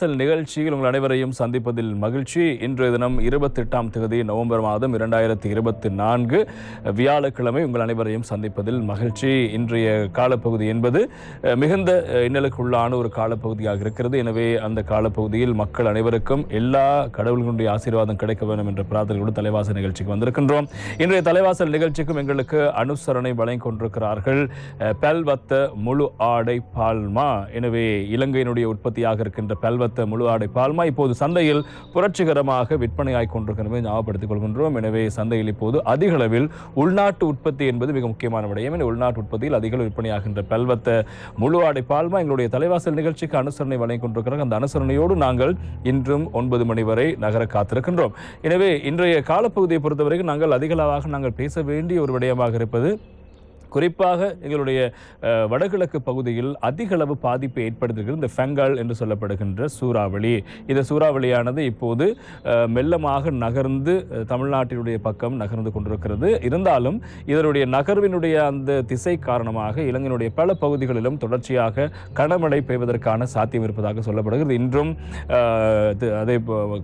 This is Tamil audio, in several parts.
தலைவாசல் நிகழ்ச்சியில் உங்கள் அனைவரையும் சந்திப்பதில் மகிழ்ச்சி. இன்றைய தினம் 28ஆம் தேதி நவம்பர் மாதம் 2024 வியாழக்கிழமை உங்கள் அனைவரையும் சந்திப்பதில் மகிழ்ச்சி. இன்றைய காலப்பகுதி என்பது மிகுந்த இன்னலுக்குள்ளான ஒரு காலப்பகுதியாக இருக்கிறது. எனவே அந்த காலப்பகுதியில் மக்கள் அனைவருக்கும் எல்லா கடவுள்களுடைய ஆசீர்வாதம் கிடைக்க வேண்டும் என்ற பிரார்த்தனையோடு தலைவாசல் நிகழ்ச்சிக்கு வந்திருக்கின்றோம். இன்றைய தலைவாசல் நிகழ்ச்சிக்கும் எங்களுக்கு அனுசரணை வழங்கிக் கொண்டிருக்கிறார்கள் பெல்வத்த முழு ஆடை பால்மா. எனவே இலங்கையினுடைய உற்பத்தியாக இருக்கின்ற பெல்வத்த முழு ஆடை பால்மா இப்போது சந்தையில் புரட்சிகரமாக விற்பனையாகிக் கொண்டிருக்கிறதை ஞாபகப்படுத்திக் கொள்கின்றோம். எனவே சந்தையில் இப்போது அதிக அளவில் உள்நாட்டு உற்பத்தி என்பது மிக முக்கியமான விடயம். உள்நாட்டு உற்பத்தியில் அதிக விற்பனையாகின்ற பெல்வத்த முழு ஆடை பால்மா எங்களுடைய தலைவாசல் நிகழ்ச்சிக்கு அனுசரணை வழங்கிக் கொண்டிருக்கிறார். அந்த அனுசரணையோடு நாங்கள் இன்றும் 9 மணி வரை நகர காத்திருக்கின்றோம். எனவே இன்றைய காலப்பகுதியை பொறுத்தவரைக்கும் நாங்கள் அதிகளவாக நாங்கள் பேச வேண்டிய ஒரு விடயமாக இருப்பது குறிப்பாக எங்களுடைய வடகிழக்கு பகுதியில் அதிக அளவு பாதிப்பை ஏற்படுத்துகிறது இந்த ஃபெங்கால் என்று சொல்லப்படுகின்ற சூறாவளி. இந்த சூறாவளியானது இப்போது மெல்லமாக நகர்ந்து தமிழ்நாட்டினுடைய பக்கம் நகர்ந்து கொண்டிருக்கிறது. இருந்தாலும் இதனுடைய நகர்வினுடைய அந்த திசை காரணமாக இலங்கையினுடைய பல பகுதிகளிலும் தொடர்ச்சியாக கனமழை பெய்வதற்கான சாத்தியம் இருப்பதாக சொல்லப்படுகிறது. இன்றும் அதே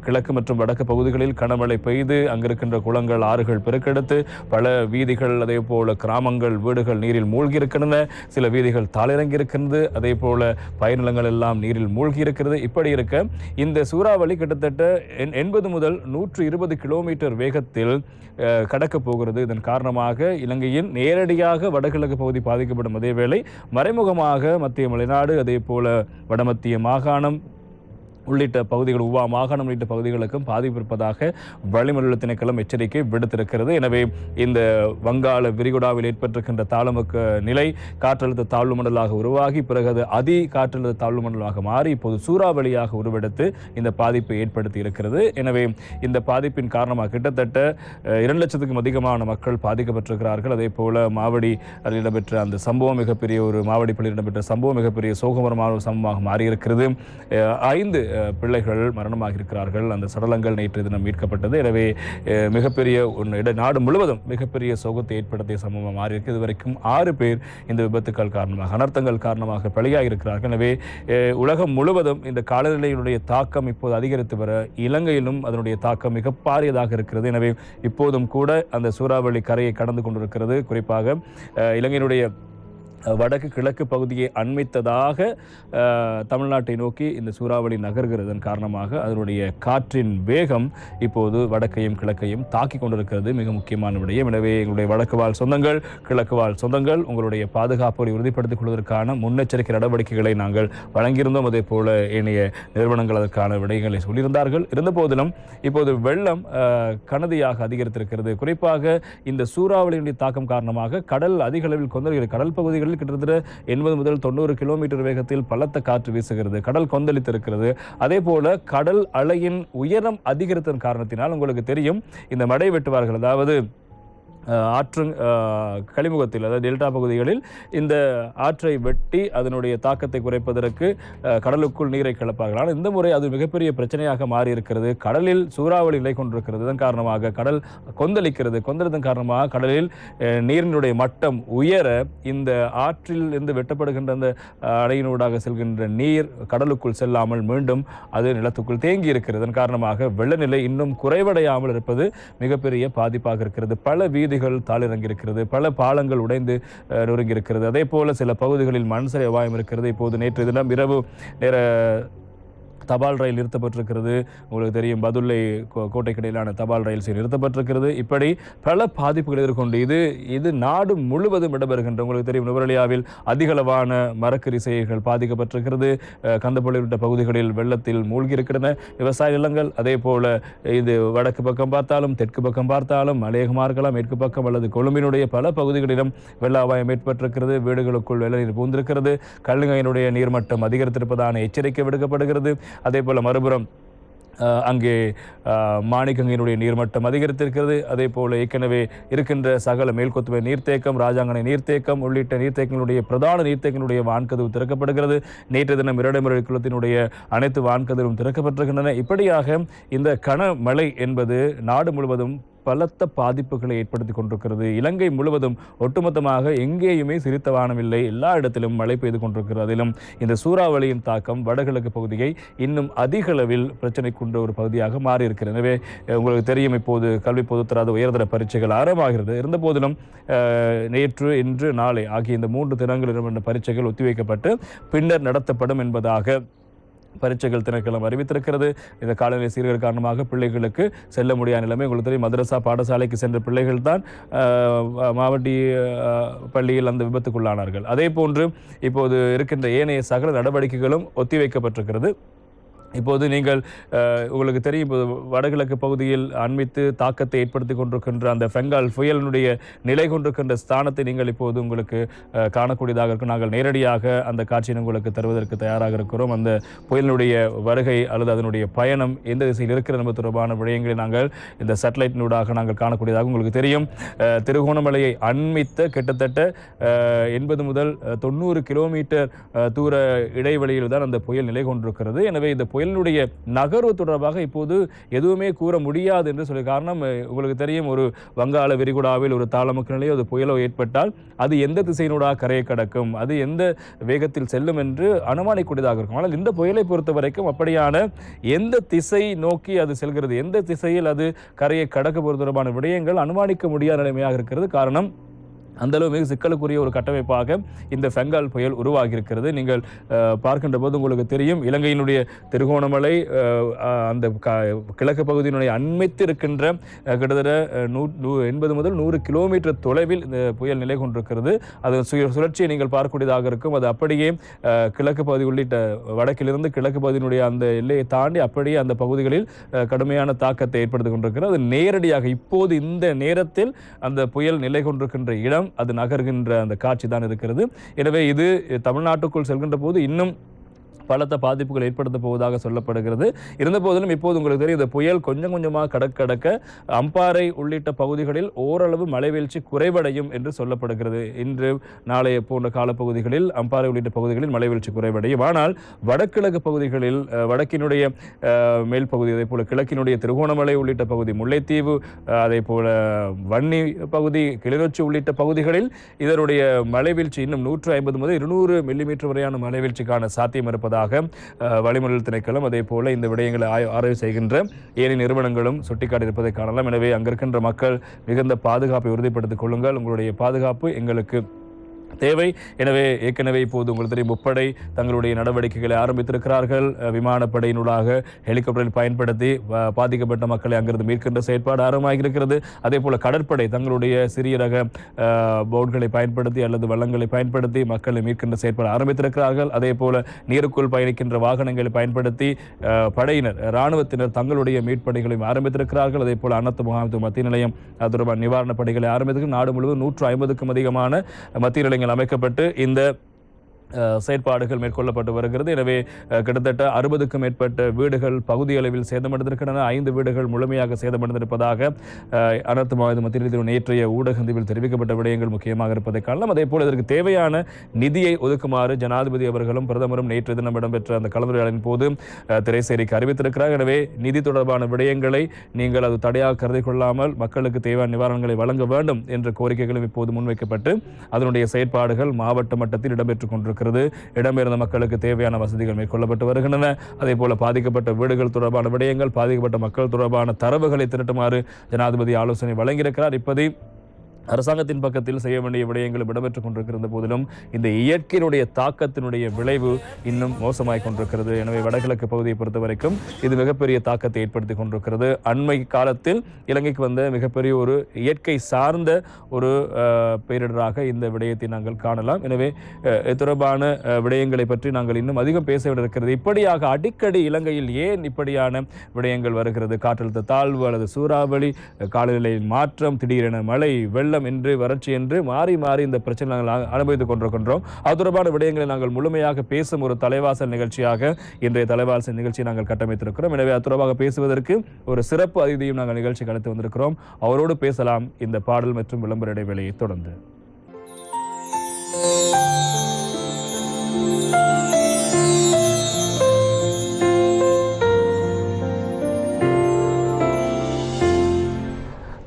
கிழக்கு மற்றும் வடக்கு பகுதிகளில் கனமழை பெய்து அங்கிருக்கின்ற குளங்கள் ஆறுகள் பெருக்கெடுத்து பல வீதிகள் அதே போல கிராமங்கள் வீடுகள் நீரில் மூழ்கி இருக்கின்றன. சில வீதிகள் தாளிறங்கி இருக்கின்றது. அதே போல பயிர்நிலங்கள் எல்லாம் நீரில் மூழ்கி இருக்கிறது. இப்படி இருக்க இந்த சூறாவளி கிட்டத்தட்ட 80 முதல் 120 கிலோமீட்டர் வேகத்தில் கடக்க போகிறது. இதன் காரணமாக இலங்கையின் நேரடியாக வடகிழக்கு பகுதி பாதிக்கப்படும் அதேவேளை மறைமுகமாக மத்திய மலைநாடு அதே போல வடமத்திய மாகாணம் உள்ளிட்ட பகுதிகள் உவா மாகாணம் உள்ளிட்ட பகுதிகளுக்கும் பாதிப்பு இருப்பதாக வளிமண்டல திணைக்களம் எச்சரிக்கை விடுத்திருக்கிறது. எனவே இந்த வங்காள விரிகுடாவில் ஏற்பட்டிருக்கின்ற தாழ்முக நிலை காற்றழுத்த தாழ்வு மண்டலாக உருவாகி பிறகு அது அதி காற்றழுத்த தாழ்வு மண்டலமாக மாறி இப்போது சூறாவளியாக உருவெடுத்து இந்த பாதிப்பை ஏற்படுத்தி இருக்கிறது. எனவே இந்த பாதிப்பின் காரணமாக கிட்டத்தட்ட 2 லட்சத்துக்கும் அதிகமான மக்கள் பாதிக்கப்பட்டிருக்கிறார்கள். அதே போல மாவடி இடம்பெற்ற அந்த சம்பவம் மிகப்பெரிய ஒரு மாவடி பள்ளியில் இடம்பெற்ற சம்பவம் மிகப்பெரிய சோகமரமான ஒரு சம்பவமாக மாறியிருக்கிறது. 5 பிள்ளைகள் மரணமாக இருக்கிறார்கள். அந்த சடலங்கள் நேற்று தினம் மீட்கப்பட்டது. எனவே மிகப்பெரிய நாடு முழுவதும் மிகப்பெரிய சோகத்தை ஏற்படுத்திய சம்பவம் மாறி இருக்கு. இதுவரைக்கும் 6 பேர் இந்த விபத்துக்கள் காரணமாக அனர்த்தங்கள் காரணமாக பலியாக இருக்கிறார்கள். எனவே உலகம் முழுவதும் இந்த காலநிலையினுடைய தாக்கம் இப்போது அதிகரித்து வர இலங்கையிலும் அதனுடைய தாக்கம் மிக பாரியதாக இருக்கிறது. எனவே இப்போதும் கூட அந்த சூறாவளி கரையை கடந்து கொண்டிருக்கிறது. குறிப்பாக இலங்கையினுடைய வடக்கு கிழக்கு பகுதியை அண்மித்ததாக தமிழ்நாட்டை நோக்கி இந்த சூறாவளி நகர்கிறதன் காரணமாக அதனுடைய காற்றின் வேகம் இப்போது வடக்கையும் கிழக்கையும் தாக்கி கொண்டிருக்கிறது. மிக முக்கியமான விடயம். எனவே எங்களுடைய வடக்கு வாழ் சொந்தங்கள் கிழக்கு வாழ் சொந்தங்கள் உங்களுடைய பாதுகாப்பை உறுதிப்படுத்திக் கொள்வதற்கான முன்னெச்சரிக்கை நடவடிக்கைகளை நாங்கள் வழங்கியிருந்தோம். அதே போல ஏனைய நிறுவனங்கள் அதற்கான விடயங்களை சொல்லியிருந்தார்கள். இருந்த போதிலும் இப்போது வெள்ளம் கனதியாக அதிகரித்திருக்கிறது. குறிப்பாக இந்த சூறாவளியினுடைய தாக்கம் காரணமாக கடல் அதிக அளவில் கொந்தளிக்கிறது. கடல் பகுதிகளில் கிட்டத்தட்ட 80 முதல் 90 கிலோமீட்டர் வேகத்தில் பலத்த காற்று வீசுகிறது. கடல் கொந்தளித்திருக்கிறது. அதே போல கடல் அலையின் உயரம் அதிகரித்ததன் காரணத்தினால் உங்களுக்கு தெரியும் இந்த மடை வெட்டுவார்கள், அதாவது ஆற்று கழிமுகத்தில் அதாவது டெல்டா பகுதிகளில் இந்த ஆற்றை வெட்டி அதனுடைய தாக்கத்தை குறைப்பதற்கு கடலுக்குள் நீரை கிளப்பார்கள். ஆனால் இந்த முறை அது மிகப்பெரிய பிரச்சனையாக மாறி இருக்கிறது. கடலில் சூறாவளி நிலை கொண்டிருக்கிறது. இதன் காரணமாக கடல் கொந்தளிக்கிறது. கொந்தளித்ததன் காரணமாக கடலில் நீரினுடைய மட்டம் உயர இந்த ஆற்றில் இருந்து வெட்டப்படுகின்ற அந்த அணையினூடாக செல்கின்ற நீர் கடலுக்குள் செல்லாமல் மீண்டும் அது நிலத்துக்குள் தேங்கி இருக்கிறது. இதன் காரணமாக வெள்ளநிலை இன்னும் குறைவடையாமல் இருப்பது மிகப்பெரிய பாதிப்பாக இருக்கிறது. பல வீதிகள் தாளிறங்கியிருக்கிறது. பல பாலங்கள் உடைந்து நொறுங்கியிருக்கிறது. அதே போல சில பகுதிகளில் மண்சரி அபாயம் இருக்கிறது. இப்போது நேற்று தினம் இரவு நேர தபால் ரயில் நிறுத்தப்பட்டிருக்கிறது. உங்களுக்கு தெரியும் பதுளை கோட்டைக்கு இடையிலான தபால் ரயில் நிறுத்தப்பட்டிருக்கிறது. இப்படி பல பாதிப்புகள் எதிர்கொண்டு இது நாடு முழுவதும் இடம்பெறுகின்ற உங்களுக்கு தெரியும் நுவரெலியாவில் அதிகளவான மரக்கறி செய்கைகள் பாதிக்கப்பட்டிருக்கிறது. கந்தப்பள்ளி உள்ளிட்ட பகுதிகளில் வெள்ளத்தில் மூழ்கி இருக்கின்றன விவசாய நிலங்கள். அதே போல இது வடக்கு பக்கம் பார்த்தாலும் தெற்கு பக்கம் பார்த்தாலும் மலையகமாக இருக்கலாம், மேற்கு பக்கம் அல்லது கொழும்பினுடைய பல பகுதிகளிலும் வெள்ள அபாயம் ஏற்பட்டிருக்கிறது. வீடுகளுக்குள் வெள்ள நீர் பூந்திருக்கிறது. கல்லுங்கையினுடைய நீர்மட்டம் அதிகரித்திருப்பதான எச்சரிக்கை விடுக்கப்படுகிறது. அதே போல மறுபுறம் அங்கே மாணிக்கங்கினுடைய நீர்மட்டம் அதிகரித்திருக்கிறது. அதே போல ஏற்கனவே இருக்கின்ற சகல மேல்கொத்துவை நீர்த்தேக்கம் ராஜாங்கனை நீர்த்தேக்கம் உள்ளிட்ட நீர்த்தேக்கங்களுடைய பிரதான நீர்த்தேக்கங்களுடைய வான்கதவு திறக்கப்படுகிறது. நேற்று தினம் இரடைமறை குளத்தினுடைய அனைத்து வான்கதவும் திறக்கப்பட்டிருக்கின்றன. இப்படியாக இந்த கனமழை என்பது நாடு முழுவதும் பலத்த பாதிப்புகளை ஏற்படுத்தி கொண்டிருக்கிறது. இலங்கை முழுவதும் ஒட்டுமொத்தமாக எங்கேயுமே சிரித்த வானமில்லை, எல்லா இடத்திலும் மழை பெய்து கொண்டிருக்கிறது. அதிலும் இந்த சூறாவளியின் தாக்கம் வடகிழக்கு பகுதியை இன்னும் அதிக அளவில் பிரச்சனை கொண்ட ஒரு பகுதியாக மாறியிருக்கிறது. எனவே உங்களுக்கு தெரியும், இப்போது கல்வி பொதுத்தராத உயர்தர பரீட்சைகள் ஆரம்பமாகிறது. இருந்த போதிலும் நேற்று, இன்று, நாளை ஆகிய இந்த 3 தினங்களில் பரீட்சைகள் ஒத்திவைக்கப்பட்டு பின்னர் நடத்தப்படும் என்பதாக பரீட்சைகள் திணைக்களம் அறிவித்திருக்கிறது. இந்த காலநிலை சீர்கேடு காரணமாக பிள்ளைகளுக்கு செல்ல முடியாத நிலைமை. உங்களுக்கு தெரியும், மதரசா பாடசாலைக்கு சென்ற பிள்ளைகள் தான் மாவட்டி பள்ளியில் அந்த விபத்துக்குள்ளானார்கள். அதே போன்று இப்போது இருக்கின்ற ஏனைய சகல நடவடிக்கைகளும் ஒத்திவைக்கப்பட்டிருக்கிறது. இப்போது நீங்கள் உங்களுக்கு தெரியும், இப்போது வடகிழக்கு பகுதியில் அண்மித்து தாக்கத்தை ஏற்படுத்தி கொண்டிருக்கின்ற அந்த பெங்கால் புயலினுடைய நிலை கொண்டிருக்கின்ற ஸ்தானத்தை நீங்கள் இப்போது உங்களுக்கு காணக்கூடியதாக இருக்கும். நாங்கள் நேரடியாக அந்த காட்சியை உங்களுக்கு தருவதற்கு தயாராக இருக்கிறோம். அந்த புயலினுடைய வருகை அல்லது அதனுடைய பயணம் எந்த திசையில் இருக்கிறது என்பது தொடர்பான விடயங்களை நாங்கள் இந்த சேட்டலைட்டினூடாக நாங்கள் காணக்கூடியதாக உங்களுக்கு தெரியும். திருகோணமலையை அண்மித்த கிட்டத்தட்ட 80 முதல் 90 கிலோமீட்டர் தூர இடைவெளியில் தான் அந்த புயல் நிலை கொண்டிருக்கிறது. எனவே இந்த புயலினுடைய நகர்வு தொடர்பாக இப்போது எதுவுமே கூற முடியாது என்று சொல்லி, காரணம் உங்களுக்கு தெரியும், ஒரு வங்காள விரிகுடாவில் ஒரு தாளமுக்க நிலையோ அது புயலோ ஏற்பட்டால் அது எந்த திசையினூடாக கரையை கடக்கும், அது எந்த வேகத்தில் செல்லும் என்று அனுமானிக்கூடியதாக இருக்கும். ஆனால் இந்த புயலை பொறுத்த வரைக்கும் அப்படியான எந்த திசை நோக்கி அது செல்கிறது, எந்த திசையில் அது கரையை கடக்க போவது தொடர்பான விடயங்கள் அனுமானிக்க முடியாத நிலைமையாக இருக்கிறது. காரணம், அந்தளவு மிக சிக்கலுக்குரிய ஒரு கட்டமைப்பாக இந்த பெங்கால் புயல் உருவாகி இருக்கிறது. நீங்கள் பார்க்கின்ற போது உங்களுக்கு தெரியும், இலங்கையினுடைய திருகோணமலை அந்த கிழக்கு பகுதியினுடைய அண்மித்து இருக்கின்ற கிட்டத்தட்ட 80 முதல் 100 கிலோமீட்டர் தொலைவில் இந்த புயல் நிலை கொண்டிருக்கிறது. அது சுழற்சியை நீங்கள் பார்க்கக்கூடியதாக இருக்கும். அது அப்படியே கிழக்கு பகுதி உள்ளிட்ட வடக்கிலிருந்து கிழக்கு பகுதியினுடைய அந்த எல்லையை தாண்டி அப்படியே அந்த பகுதிகளில் கடுமையான தாக்கத்தை ஏற்படுத்திக் கொண்டிருக்கிறது. அது நேரடியாக இப்போது இந்த நேரத்தில் அந்த புயல் நிலை கொண்டிருக்கின்ற இடம் அது நகர்கின்ற அந்த காட்சி தான் இருக்கிறது. எனவே இது தமிழ்நாட்டுக்குள் செல்கின்ற போது இன்னும் பலத்த பாதிப்புகள் ஏற்படுத்த போவதாக சொல்லப்படுகிறது. இருந்த போதிலும் இப்போது உங்களுக்கு தெரியும், இந்த புயல் கொஞ்சம் கொஞ்சமாக கடக்க அம்பாறை உள்ளிட்ட பகுதிகளில் ஓரளவு மழை வீழ்ச்சி குறைவடையும் என்று சொல்லப்படுகிறது. இன்று நாளைய போன்ற காலப்பகுதிகளில் அம்பாறை உள்ளிட்ட பகுதிகளில் மழை வீழ்ச்சி குறைவடையும். ஆனால் வடகிழக்கு பகுதிகளில் வடக்கினுடைய மேல் பகுதி, அதே போல கிழக்கினுடைய திருகோணமலை உள்ளிட்ட பகுதி, முல்லைத்தீவு, அதே போல வன்னி பகுதி, கிளிநொச்சி உள்ளிட்ட பகுதிகளில் இதனுடைய மழை வீழ்ச்சி இன்னும் 150 முதல் 200 மில்லிமீட்டர் வரையான மழை வீழ்ச்சிக்கான சாத்தியம் இருப்பதாக வளிமண்டல திணைக்களம் அதே போல இந்த விடயங்களை ஆய்வு செய்கின்ற ஏனைய நிறுவனங்களும் சுட்டிக்காட்டியிருப்பதை காணலாம். எனவே அங்கிருக்கின்ற மக்கள் மிகுந்த பாதுகாப்பை உறுதிப்படுத்திக் கொள்ளுங்கள். உங்களுடைய பாதுகாப்பு எங்களுக்கு தேவை. எனவே ஏற்கனவே இப்போது உங்களுக்கு தெரியும், முப்படை தங்களுடைய நடவடிக்கைகளை ஆரம்பித்திருக்கிறார்கள். விமானப்படையினூடாக ஹெலிகாப்டரில் பயன்படுத்தி பாதிக்கப்பட்ட மக்களை அங்கிருந்து மீட்கின்ற செயற்பாடு ஆரம்பமாகியிருக்கிறது. அதே போல கடற்படை தங்களுடைய சிறிய ரக போட்களை பயன்படுத்தி அல்லது வள்ளங்களை பயன்படுத்தி மக்களை மீட்கின்ற செயற்பாடு ஆரம்பித்திருக்கிறார்கள். அதே போல நீருக்குள் பயணிக்கின்ற வாகனங்களை பயன்படுத்தி படையினர், இராணுவத்தினர் தங்களுடைய மீட்படைகளையும் ஆரம்பித்திருக்கிறார்கள். அதே போல அனைத்து முகாமைத்துவ மத்திய நிலையம் அது தொடர்பான நிவாரணப் படைகளை ஆரம்பித்து நாடு முழுவதும் 150க்கும் அதிகமான மத்திய நிலையங்கள் அமைக்கப்பட்டு இந்த செயற்பாடுகள் மேற்கொள்ளப்பட்டு வருகிறது. எனவே கிட்டத்தட்ட 60க்கும் மேற்பட்ட வீடுகள் பகுதி அளவில் சேதமடைந்திருக்கின்றன. 5 வீடுகள் முழுமையாக சேதமடைந்திருப்பதாக அனைத்து மாவட்ட மத்திய நேற்றைய ஊடக சந்திப்பில் தெரிவிக்கப்பட்ட விடயங்கள் முக்கியமாக இருப்பதை காணலாம். அதே போல இதற்கு தேவையான நிதியை ஒதுக்குமாறு ஜனாதிபதி அவர்களும் பிரதமரும் நேற்று தினம் இடம்பெற்ற அந்த கலந்துரையாடலின் போது திரைசேரிக்கு அறிவித்திருக்கிறார். எனவே நிதி தொடர்பான விடயங்களை நீங்கள் அது தடையாக கருதி கொள்ளாமல் மக்களுக்கு தேவையான நிவாரணங்களை வழங்க வேண்டும் என்ற கோரிக்கைகளும் இப்போது முன்வைக்கப்பட்டு அதனுடைய செயற்பாடுகள் மாவட்ட மட்டத்தில் இடம்பெற்றுக் கொண்டிருக்கிறது. இடம்பெயர்ந்த மக்களுக்கு தேவையான வசதிகள் மேற்கொள்ளப்பட்டு வருகின்றன. அதே போல பாதிக்கப்பட்ட வீடுகள் தொடர்பான விடயங்கள், பாதிக்கப்பட்ட மக்கள் தொடர்பான தரவுகளை திரட்டுமாறு ஜனாதிபதி ஆலோசனை வழங்கியிருக்கிறார். இப்போது அரசாங்கத்தின் பக்கத்தில் செய்ய வேண்டிய விடயங்கள் இடம்பெற்றுக் கொண்டிருக்கிற போதிலும் இந்த இயற்கையினுடைய தாக்கத்தினுடைய விளைவு இன்னும் மோசமாய் கொண்டிருக்கிறது. எனவே வடகிழக்கு பகுதியை பொறுத்த வரைக்கும் இது மிகப்பெரிய தாக்கத்தை ஏற்படுத்தி கொண்டிருக்கிறது. அண்மை காலத்தில் இலங்கைக்கு வந்த மிகப்பெரிய ஒரு இயற்கை சார்ந்த ஒரு பேரிடராக இந்த விடயத்தை நாங்கள் காணலாம். எனவே தொடர்பான விடயங்களை பற்றி நாங்கள் இன்னும் அதிகம் பேச வேண்டியிருக்கிறது. இப்படியாக அடிக்கடி இலங்கையில் ஏன் இப்படியான விடயங்கள் வருகிறது? காற்றழுத்த தாழ்வு அல்லது சூறாவளி, காலநிலையின் மாற்றம், திடீரென மழை, வெள்ளம் என்று வறட்சி என்று மாறி மாறி இந்த பிரச்சனை நாங்கள் அனுபவித்துக் கொண்டிருக்கின்றோம். அது தொடர்பான விடயங்களை நாங்கள் முழுமையாக பேசும் ஒரு தலைவாசல் நிகழ்ச்சியாக இன்றைய தலைவாசல் நிகழ்ச்சியை நாங்கள் கட்டமைத்திருக்கிறோம். எனவே அது தொடர்பாக பேசுவதற்கு ஒரு சிறப்பு அதிதியும் நாங்கள் நிகழ்ச்சிக்கு அழைத்து வந்திருக்கிறோம். அவரோடு பேசலாம் இந்த பாடல் மற்றும் விளம்பர இடைவேளையை தொடர்ந்து.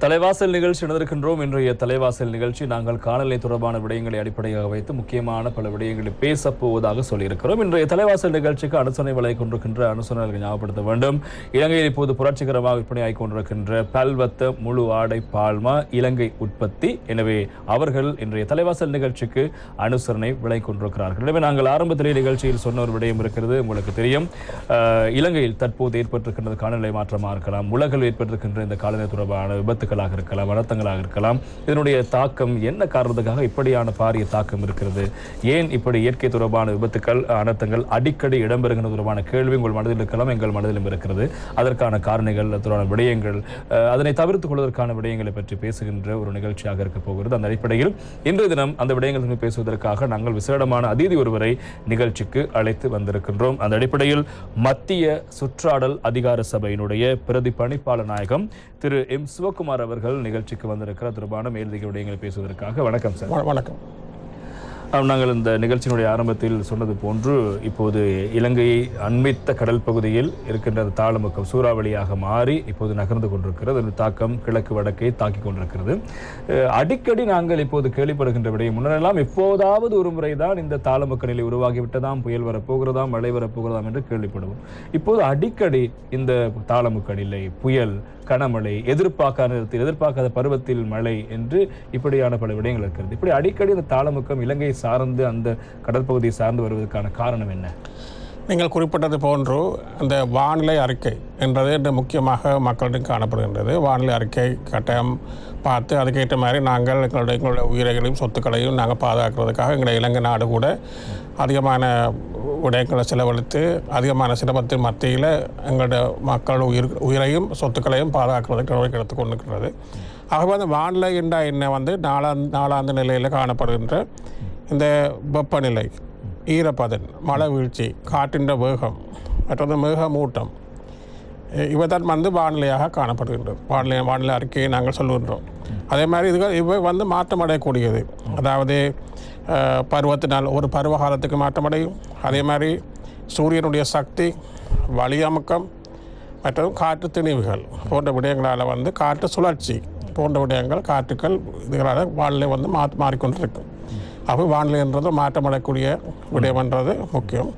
தலைவாசல் நிகழ்ச்சி நடந்திருக்கின்றோம். இன்றைய தலைவாசல் நிகழ்ச்சி நாங்கள் காலநிலை தொடர்பான விடயங்களை அடிப்படையாக வைத்து முக்கியமான பல விடயங்களை பேசப் போவதாக சொல்லியிருக்கிறோம். இன்றைய தலைவாசல் நிகழ்ச்சிக்கு அனுசரணை வழங்கிக் கொண்டிருக்கின்ற அனுசரணைகள் ஞாபகப்படுத்த வேண்டும். இலங்கையில் இப்போது புரட்சிகரமாக விற்பனையாகிக் கொண்டிருக்கின்ற பல்வத்த முழு ஆடை பால்மா இலங்கை உற்பத்தி. எனவே அவர்கள் இன்றைய தலைவாசல் நிகழ்ச்சிக்கு அனுசரணை வழங்கிக் கொண்டிருக்கிறார்கள். எனவே நாங்கள் ஆரம்பத்திலே நிகழ்ச்சியில் சொன்ன ஒரு விடயம் இருக்கிறது, உங்களுக்கு தெரியும். இலங்கையில் தற்போது ஏற்பட்டிருக்கின்ற காலநிலை மாற்றமாக இருக்கலாம், உலகில் ஏற்பட்டிருக்கின்ற இந்த காலநிலை தொடர்பான விபத்துக்களாக இருக்கலாம், அனர்த்தங்களாக இருக்கலாம். இதனுடைய தாக்கம் என்ன காரணத்துக்காக இப்படியான பாரிய தாக்கம் இருக்கிறது, ஏன் இப்படி இயற்கை தொடர்பான விபத்துக்கள் அனர்த்தங்கள் அடிக்கடி இடம்பெறுகின்ற தொடர்பான கேள்வி உங்கள் மனதில் இருக்கலாம், எங்கள் மனதிலும் இருக்கிறது. அதற்கான காரணிகள், தொடர்பான விடயங்கள், அதனை தவிர்த்துக் கொள்வதற்கான விடயங்களை பற்றி பேசுகின்ற ஒரு நிகழ்ச்சியாக இருக்க போகிறது. அந்த அடிப்படையில் இன்றைய தினம் அந்த விடயங்களை பேசுவதற்காக நாங்கள் விசேடமான அதிதி ஒருவரை நிகழ்ச்சிக்கு அழைத்து வந்திருக்கின்றோம். அந்த அடிப்படையில் மத்திய சுற்றாடல் அதிகார சபையினுடைய பிரதி பணிப்பாளர் நாயகம் திரு எம் சிவகுமார் அவர்கள் நிகழ்ச்சிக்கு வந்திருக்கிற தொடர்பான மேலதிக விடயங்களை பேசுவதற்காக. வணக்கம் சார். வணக்கம். நாங்கள் இந்த நிகழ்ச்சியினுடைய ஆரம்பத்தில் சொன்னது போன்று இப்போது இலங்கையை அண்மித்த கடல் பகுதியில் இருக்கின்ற தாளமுக்கம் சூறாவளியாக மாறி இப்போது நகர்ந்து கொண்டிருக்கிறது. அந்த தாக்கம் கிழக்கு வடக்கை தாக்கி கொண்டிருக்கிறது. அடிக்கடி நாங்கள் இப்போது கேள்விப்படுகின்ற விடயம், முன்னெல்லாம் எப்போதாவது ஒரு முறைதான் இந்த தாளமுக்க நிலை உருவாகிவிட்டதாம், புயல் வரப்போகிறதாம், மழை வரப்போகிறதாம் என்று கேள்விப்படுவோம். இப்போது அடிக்கடி இந்த தாளமுக்க நிலை, புயல், கனமழை, எதிர்பார்க்காத பருவத்தில் மழை என்று இப்படியான பல விடயங்கள் இருக்கிறது. இப்படி அடிக்கடி இந்த தாளமுக்கம் இலங்கையை சார்ந்து அந்த கடற்பகுதியை சார்ந்து வருவதற்கான காரணம் என்ன? நீங்கள் குறிப்பிட்டது போன்று அந்த வானிலை அறிக்கை என்பது முக்கியமாக மக்களிடம் காணப்படுகின்றது. வானிலை அறிக்கை கட்டாயம் பார்த்து அதுக்கேற்ற மாதிரி நாங்கள் எங்களுடைய உயிரைகளையும் சொத்துக்களையும் நாங்கள் பாதுகாக்கிறதுக்காக எங்களுடைய இலங்கை நாடு கூட அதிகமான விடயங்களை செலவழித்து அதிகமான சிரமத்தின் மத்தியில் எங்களுடைய மக்களோட உயிரையும் சொத்துக்களையும் பாதுகாக்கிறதுக்கு நடவடிக்கை எடுத்து கொண்டிருக்கிறது. ஆகவே அந்த வானிலை என்றால் என்ன நாளாந்த நிலையில் காணப்படுகின்ற இந்த வெப்பநிலை, ஈரப்பதன், மழை வீழ்ச்சி, காற்றின் வேகம், மற்றது மேகமூட்டம், இவைதான் வானிலையாக காணப்படுகின்றது. வானிலை அறிக்கையை நாங்கள் சொல்லுகின்றோம். அதே மாதிரி இவை மாற்றமடையக்கூடியது. அதாவது பருவத்தினால் ஒரு பருவ காலத்துக்கு மாற்றமடையும். அதே மாதிரி சூரியனுடைய சக்தி, வளியமுக்கம் மற்றும் காற்று திணிவுகள் போன்ற விடயங்களால் காற்று சுழற்சி போன்ற விடயங்கள், காற்றுக்கள், இதுகளால் வானிலை மாறிக்கொண்டிருக்கும். அப்போ வானிலைன்றது மாற்றமடையக்கூடிய விடயம்ன்றது முக்கியம்.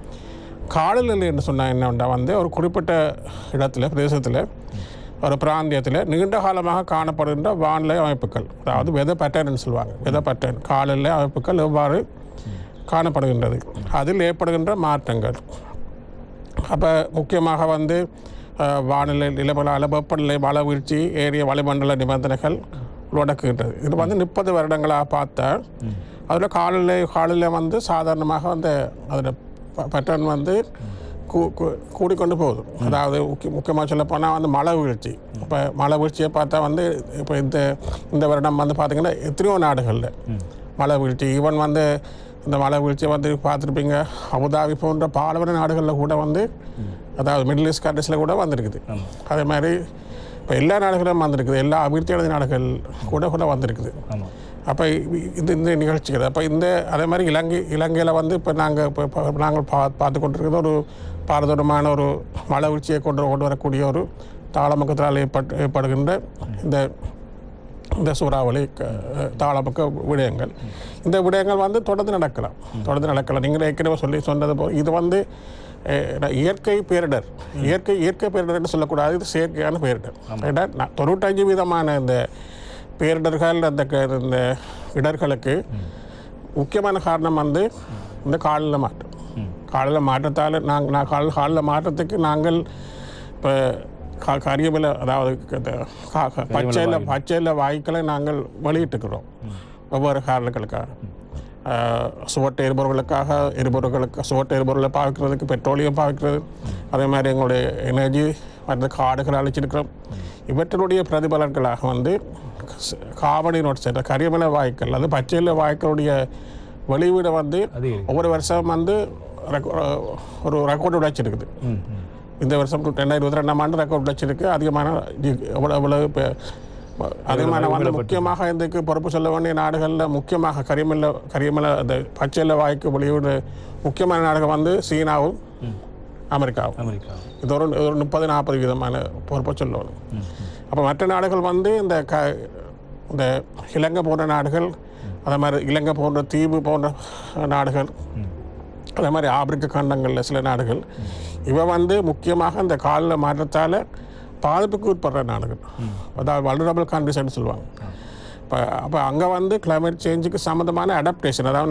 காலநிலை என்று சொன்னால் என்னென்னா ஒரு குறிப்பிட்ட இடத்துல, பிரதேசத்தில், ஒரு பிராந்தியத்தில் நீண்ட காலமாக காணப்படுகின்ற வானிலை அமைப்புகள், அதாவது வெதர் பேட்டர்ன்னு சொல்லுவாங்க. வெதர் பேட்டர்ன், காலநிலை அமைப்புகள் எவ்வாறு காணப்படுகின்றது, அதில் ஏற்படுகின்ற மாற்றங்கள். அப்போ முக்கியமாக வானிலை நிலைமையால் வெப்பநிலை, மழை வீழ்ச்சி, ஏரிய வளிமண்டல நிபந்தனைகள் உள்ளடக்குகின்றது. இது 30 வருடங்களாக பார்த்தா அதில் காலநிலை சாதாரணமாக அதில் பேட்டர்ன் கூடிக்கொண்டு போகுது. அதாவது முக்கியமாக சொல்ல போனால் மழை வீழ்ச்சி. இப்போ மழை வீழ்ச்சியை பார்த்தா இப்போ இந்த வருடம் பார்த்திங்கன்னா எத்தனையோ நாடுகளில் மழை வீழ்ச்சி, ஈவன் இந்த மழை வீழ்ச்சியை பார்த்துருப்பீங்க, அபுதாபி போன்ற பாலைவன நாடுகளில் கூட அதாவது மிடில் ஈஸ்ட் கண்ட்ரீஸில் கூட வந்திருக்குது. அதே மாதிரி இப்போ எல்லா நாடுகளும் வந்திருக்குது, எல்லா அபிவிருத்தியடைந்த நாடுகள் கூட வந்திருக்குது. அப்போ இந்த நிகழ்ச்சிகள் அப்போ அதே மாதிரி இலங்கையில் இப்போ நாங்கள் பார்த்து கொண்டிருக்கிறது ஒரு பாரதூரமான ஒரு மழை வீழ்ச்சியை கொண்டு வரக்கூடிய ஒரு தாளமுக்கத்தால் ஏற்படுகின்ற இந்த சூறாவளி தாளமுக்க விடயங்கள். இந்த விடயங்கள் தொடர்ந்து நடக்கலாம். நீங்கள் ஏற்கனவே சொன்னது போல் இது இயற்கை பேரிடர். இயற்கை பேரிடர் என்று சொல்லக்கூடாது, இது செயற்கையான பேரிடர். 95% இந்த பேரிடர்கள், இந்த இடர்களுக்கு முக்கியமான காரணம் இந்த காலநிலை மாற்றம். காலநிலை மாற்றத்தால் காலநிலை மாற்றத்துக்கு நாங்கள் இப்போ கரியமில்லை, அதாவது பச்சையில் வாயுக்களை நாங்கள் வெளியிட்டுக்கிறோம் ஒவ்வொரு காரணங்களுக்காக. சுவட்டு எரிபொருளுக்காக சுவட்டு எரிபொருளை பாவிக்கிறதுக்கு பெட்ரோலியம் பாவிக்கிறது. அதே மாதிரி எங்களுடைய எனர்ஜி மற்ற காடுகளை அழிச்சிருக்கிறோம். இவற்றினுடைய பிரதிபலன்களாக கார்பன் மோனாக்சைடு, கரியமில வாயுக்கள், அது பச்சையில் வாயுக்களுடைய வெளியீடு ஒவ்வொரு வருஷம் ஒரு ரெக்கார்டு உடைச்சிருக்குது. இந்த வருஷம் 2022ஆம் ஆண்டு ரெக்கார்டு உடைச்சிருக்கு. அதிகமான முக்கியமாக இதுக்கு பொறுப்பு சொல்ல வேண்டிய நாடுகளில் முக்கியமாக கரியமில அந்த பச்சையில் வாய்க்கு வெளியீடு முக்கியமான நாடுகள் சீனாவும் அமெரிக்காவும். இது ஒரு 30-40 விதமான பொறுப்பை சொல்லணும். அப்போ மற்ற நாடுகள் வந்து இந்த இலங்கை போன்ற நாடுகள், அதே மாதிரி இலங்கை போன்ற தீவு போன்ற நாடுகள், அதே மாதிரி ஆப்பிரிக்க கண்டங்களில் சில நாடுகள், இவை வந்து முக்கியமாக இந்த கால மாற்றத்தால் பாதிப்புக்கு உட்படுற நாடுகள், அதாவது வல்னரபிள் கண்ட்ரிஸ்ன்னு சொல்லுவாங்க. அப்போ அங்கே வந்து கிளைமேட் சேஞ்சுக்கு சம்மந்தமான அடாப்டேஷன், அதாவது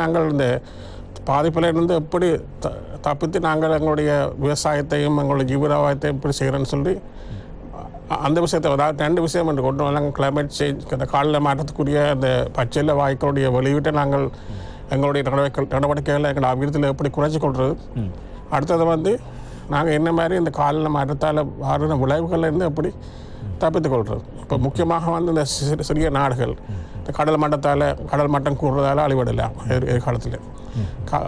நாங்கள் இந்த பாதிப்பில் இருந்து எப்படி தப்பித்து நாங்கள் எங்களுடைய விவசாயத்தையும் எங்களுடைய ஜீவனோபாயத்தையும் எப்படி செய்கிறோன்னு சொல்லி அந்த விஷயத்தை, அதாவது 2 விஷயம் என்று கொண்டு வந்தாங்க. கிளைமேட் சேஞ்ச், அந்த கால மாற்றத்துக்குரிய அந்த பச்சையில் வாய்க்களுடைய வெளியிட்ட நாங்கள் எங்களுடைய நடவடிக்கைகளை எங்கள் அபிவிருத்தியில் எப்படி குறைச்சி கொள்வது, அடுத்தது வந்து நாங்கள் என்ன மாதிரி இந்த கால மாற்றத்தால் வர விளைவுகள்லேருந்து எப்படி தப்பித்து கொள்வது. இப்போ முக்கியமாக வந்து இந்த சிறிய நாடுகள் இந்த கடல் மட்டம் கூடுறதால அழிவடையலாம் எதிர்காலத்தில்.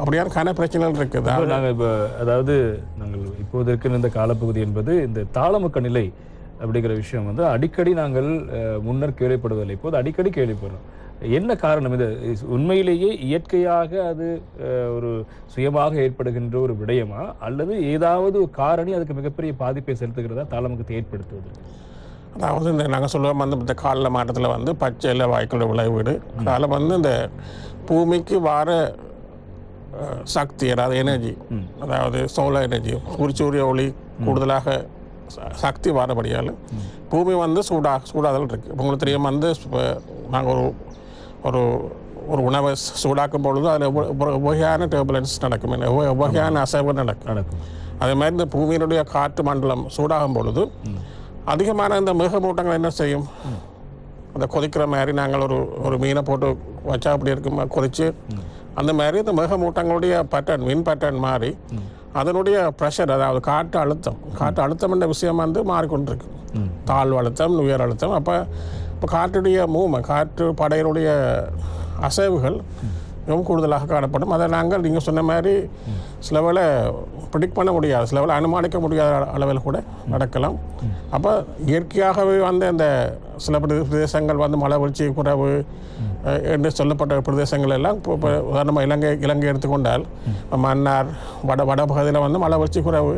அப்படியான கன பிரச்சனைகள் இருக்குது. நாங்கள் இப்போ அதாவது நாங்கள் இப்போது இருக்கிற இந்த காலப்பகுதி என்பது இந்த தாளமுக்க நிலை அப்படிங்கிற விஷயம் வந்து அடிக்கடி நாங்கள் முன்னர் கேள்விப்படுவதில்லை, இப்போது அடிக்கடி கேள்விப்படுறோம். என்ன காரணம்? இது உண்மையிலேயே இயற்கையாக அது ஒரு சுயமாக ஏற்படுகின்ற ஒரு விடயமா, அல்லது ஏதாவது காரணி அதுக்கு மிகப்பெரிய பாதிப்பை செலுத்துகிறதா தாளமுக்கத்தை ஏற்படுத்துவது? அதாவது நாங்கள் சொல்லுவோம் வந்து இந்த கால மாற்றத்தில் வந்து பச்சையில் வாய்க்களோட விளைவீடு, அதனால் வந்து இந்த பூமிக்கு வர சக்தி, அதாவது எனர்ஜி, அதாவது சோலார் எனர்ஜி, சூரிய ஒளி கூடுதலாக சக்தி வரபடியால் பூமி வந்து சூடாதல் இருக்குது. உங்களுக்கு தெரியும் வந்து நாங்கள் ஒரு ஒரு உணவை சூடாக்கும் பொழுது அதில் வகையான டர்புலன்ஸ் நடக்கும், வகையான அசைவுகள் நடக்கும். அதே மாதிரி இந்த பூமியினுடைய காற்று மண்டலம் சூடாகும் பொழுது அதிகமான இந்த மேகமூட்டங்கள் என்ன செய்யும், அந்த கொதிக்கிற மாதிரி நாங்கள் ஒரு மீனை போட்டு வச்சா அப்படி இருக்கும் கொதித்து, அந்த மாதிரி இந்த மேகமூட்டங்களுடைய மின் பேட்டர்ன் மாறி அதனுடைய ப்ரெஷர், அதாவது காற்று அழுத்தம் என்ற விஷயம் வந்து மாறிக்கொண்டிருக்கு. தாழ்வு அழுத்தம், உயர் அழுத்தம். இப்போ காற்றுடைய மூவ்மெண்ட், காற்று படையினுடைய அசைவுகள் மிகவும் கூடுதலாக காணப்படும். அதை நாங்கள் நீங்கள் சொன்ன மாதிரி சில வேளை ப்ரிடிக்ட் பண்ண முடியாது, சில வேளை அனுமானிக்க முடியாத அளவில் கூட நடக்கலாம். அப்போ இயற்கையாகவே வந்து அந்த சில பிரதேசங்கள் வந்து மழை வீழ்ச்சி குறைவு என்று சொல்லப்பட்ட பிரதேசங்கள் எல்லாம் இப்போ உதாரணமாக இலங்கை எடுத்துக்கொண்டால் மன்னார் வடபகுதியில் வந்து மழை வீழ்ச்சி குறைவு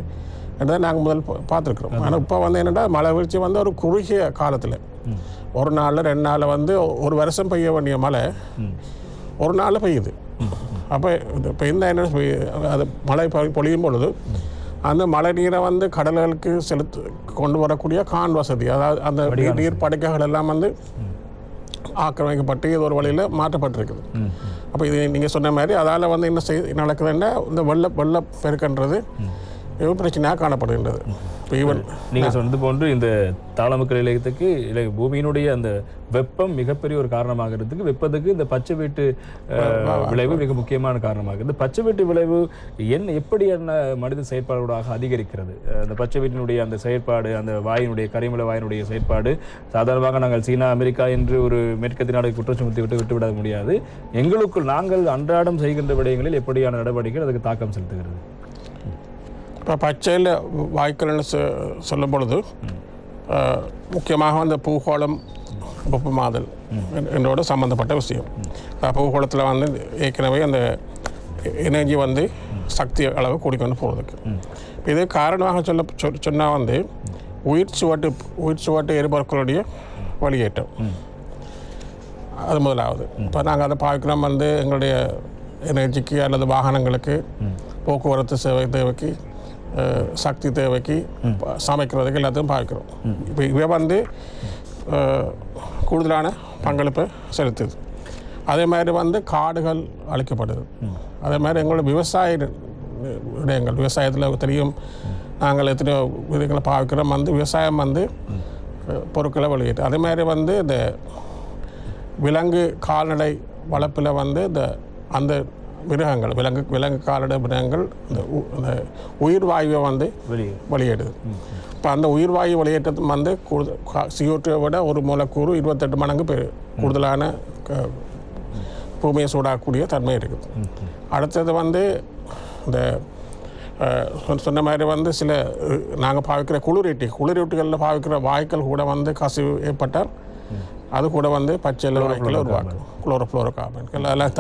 என்றதை நாங்கள் முதல் பார்த்துருக்குறோம். ஆனால் இப்போ வந்து என்னென்னா மழை வீழ்ச்சி வந்து ஒரு குறுகிய காலத்தில், ஒரு நாளில் 2 நாளில் வந்து ஒரு வருஷம் பெய்ய வேண்டிய மழை ஒரு நாளில் பெய்யுது. அப்போ இப்போ இந்த என்ன அது மழை பொழியும் பொழுது அந்த மழை நீரை வந்து கடல்களுக்கு கொண்டு வரக்கூடிய கான் வசதி, அதாவது அந்த நீர் படுக்கைகள் எல்லாம் வந்து ஆக்கிரமிக்கப்பட்டு இது ஒரு வழியில் மாற்றப்பட்டிருக்குது. அப்போ இது நீங்கள் சொன்ன மாதிரி அதால் வந்து என்ன நடக்குதுன்னா இந்த வெள்ள பெருக்கன்றது பிரச்சனையாக காணப்படுகின்றது. நீங்கள் சொன்னது போன்று இந்த தாளமுக்க நிலையத்துக்கு பூமியினுடைய அந்த வெப்பம் மிகப்பெரிய ஒரு காரணமாகிறதுக்கு, வெப்பத்துக்கு இந்த பச்சை வீட்டு விளைவு மிக முக்கியமான காரணமாக. இந்த பச்சை வீட்டு விளைவு எப்படியான மனித செயற்பாடுகளாக அதிகரிக்கிறது? அந்த பச்சை வீட்டினுடைய அந்த செயற்பாடு, அந்த வாயினுடைய கரிமல வாயினுடைய செயற்பாடு, சாதாரணமாக நாங்கள் சீனா அமெரிக்கா என்று ஒரு மேற்கத்திய நாடுகளை குற்றம் சுமத்தி விட்டுவிட முடியாது. எங்களுக்குள் நாங்கள் அன்றாடம் செய்கின்ற விடயங்களில் எப்படியான நடவடிக்கைகள் அதுக்கு தாக்கம் செலுத்துகிறது? இப்போ பச்சையில் வாய்க்கல்னு சொல்லும் பொழுது முக்கியமாக அந்த பூகோளம் வெப்பமாதல் என்னோட சம்மந்தப்பட்ட விஷயம். பூகோளத்தில் வந்து ஏற்கனவே அந்த எனர்ஜி வந்து சக்தி அளவு கூடிக்கொண்டு போகிறதுக்கு இது காரணமாக சொன்னால் வந்து உயிர் சுவட்டு எரிபொருட்களுடைய வெளியேற்றம், அது முதலாவது. இப்போ நாங்கள் அதை பார்க்குறோம் வந்து எங்களுடைய எனர்ஜிக்கு அல்லது வாகனங்களுக்கு, போக்குவரத்து சேவை தேவைக்கு, சக்தி தேவைக்கு, சமைக்கிறதுக்கு எல்லாத்தையும் பார்க்கிறோம். இப்போ இவை வந்து கூடுதலான பங்களிப்பை செலுத்துது. அதே மாதிரி வந்து காடுகள் அழிக்கப்படுது. அதே மாதிரி எங்களோட விவசாயத்தில் தெரியும், நாங்கள் எத்தனையோ விதைகளை பார்க்கிறோம். வந்து விவசாயம் வந்து பொருட்களை வெளியிட்டு, அதே மாதிரி வந்து இந்த விலங்கு கால்நடை வளர்ப்பில் வந்து அந்த மிருகங்கள் விலங்கு கால்நடை மிருகங்கள் இந்த உயிர் வாயுவை வந்து வெளியிடுது. இப்போ அந்த உயிர் வாயு வெளியேற்றத்தும் வந்து CO2 விட ஒரு மூலக்கூறு 28 மடங்கு கூடுதலான பூமியை சூடாகக்கூடிய தன்மை இருக்குது. அடுத்தது வந்து இந்த சொன்ன மாதிரி வந்து சில நாங்கள் பாவிக்கிற குளிரூட்டிகளில் பாவிக்கிற வாய்க்கள் கூட வந்து கசிவு ஏற்பட்டால் அது கூட வந்து பச்சையில் வாய்க்களை உருவாக்கும். குளோரோஃப்ளோரோ கார்பன் எல்லாம்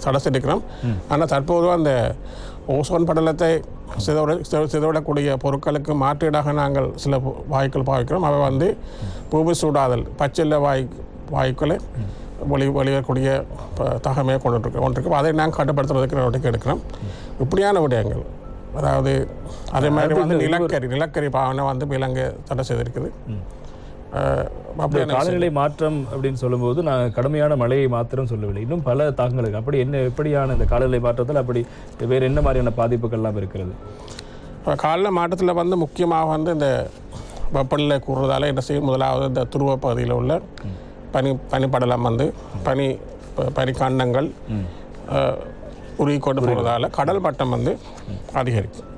தடை செஞ்சுக்கிறோம். ஆனால் தற்போது அந்த ஓசோன் படலத்தை சிதவிடக்கூடிய பொருட்களுக்கு மாற்றீடாக நாங்கள் சில வாயுக்கள் பாவிக்கிறோம். அவை வந்து பூமி சூடாதல் பச்சில்ல வாயுக்களை வெளியக்கூடிய தகமையை கொண்டிருக்கோம். அதை நாங்கள் கட்டுப்படுத்துறதுக்கு நடவடிக்கை எடுக்கிறோம். இப்படியான விடயங்கள், அதாவது அதே மாதிரி வந்து நிலக்கரி பாவனை வந்து இலங்கை தடை செய்திருக்குது. காலநிலை மாற்றம் அப்படின்னு சொல்லும்போது நாங்கள் கடுமையான மழையை மாத்திரம் சொல்லவில்லை, இன்னும் பல தாக்கங்களுக்கு அப்படி எப்படியான இந்த காலநிலை மாற்றத்தில் அப்படி வேறு என்ன மாதிரியான பாதிப்புகள்லாம் இருக்கிறது? காலநிலை மாற்றத்தில் வந்து முக்கியமாக வந்து இந்த வெப்பநிலை கூறுறதால என்ன செய்யும், முதலாவது இந்த துருவ பகுதியில் உள்ள பனிப்படலம் வந்து பனிக்கண்டங்கள் உருகி கொண்டு போகிறதால கடல் மட்டம் வந்து அதிகரிக்கும்.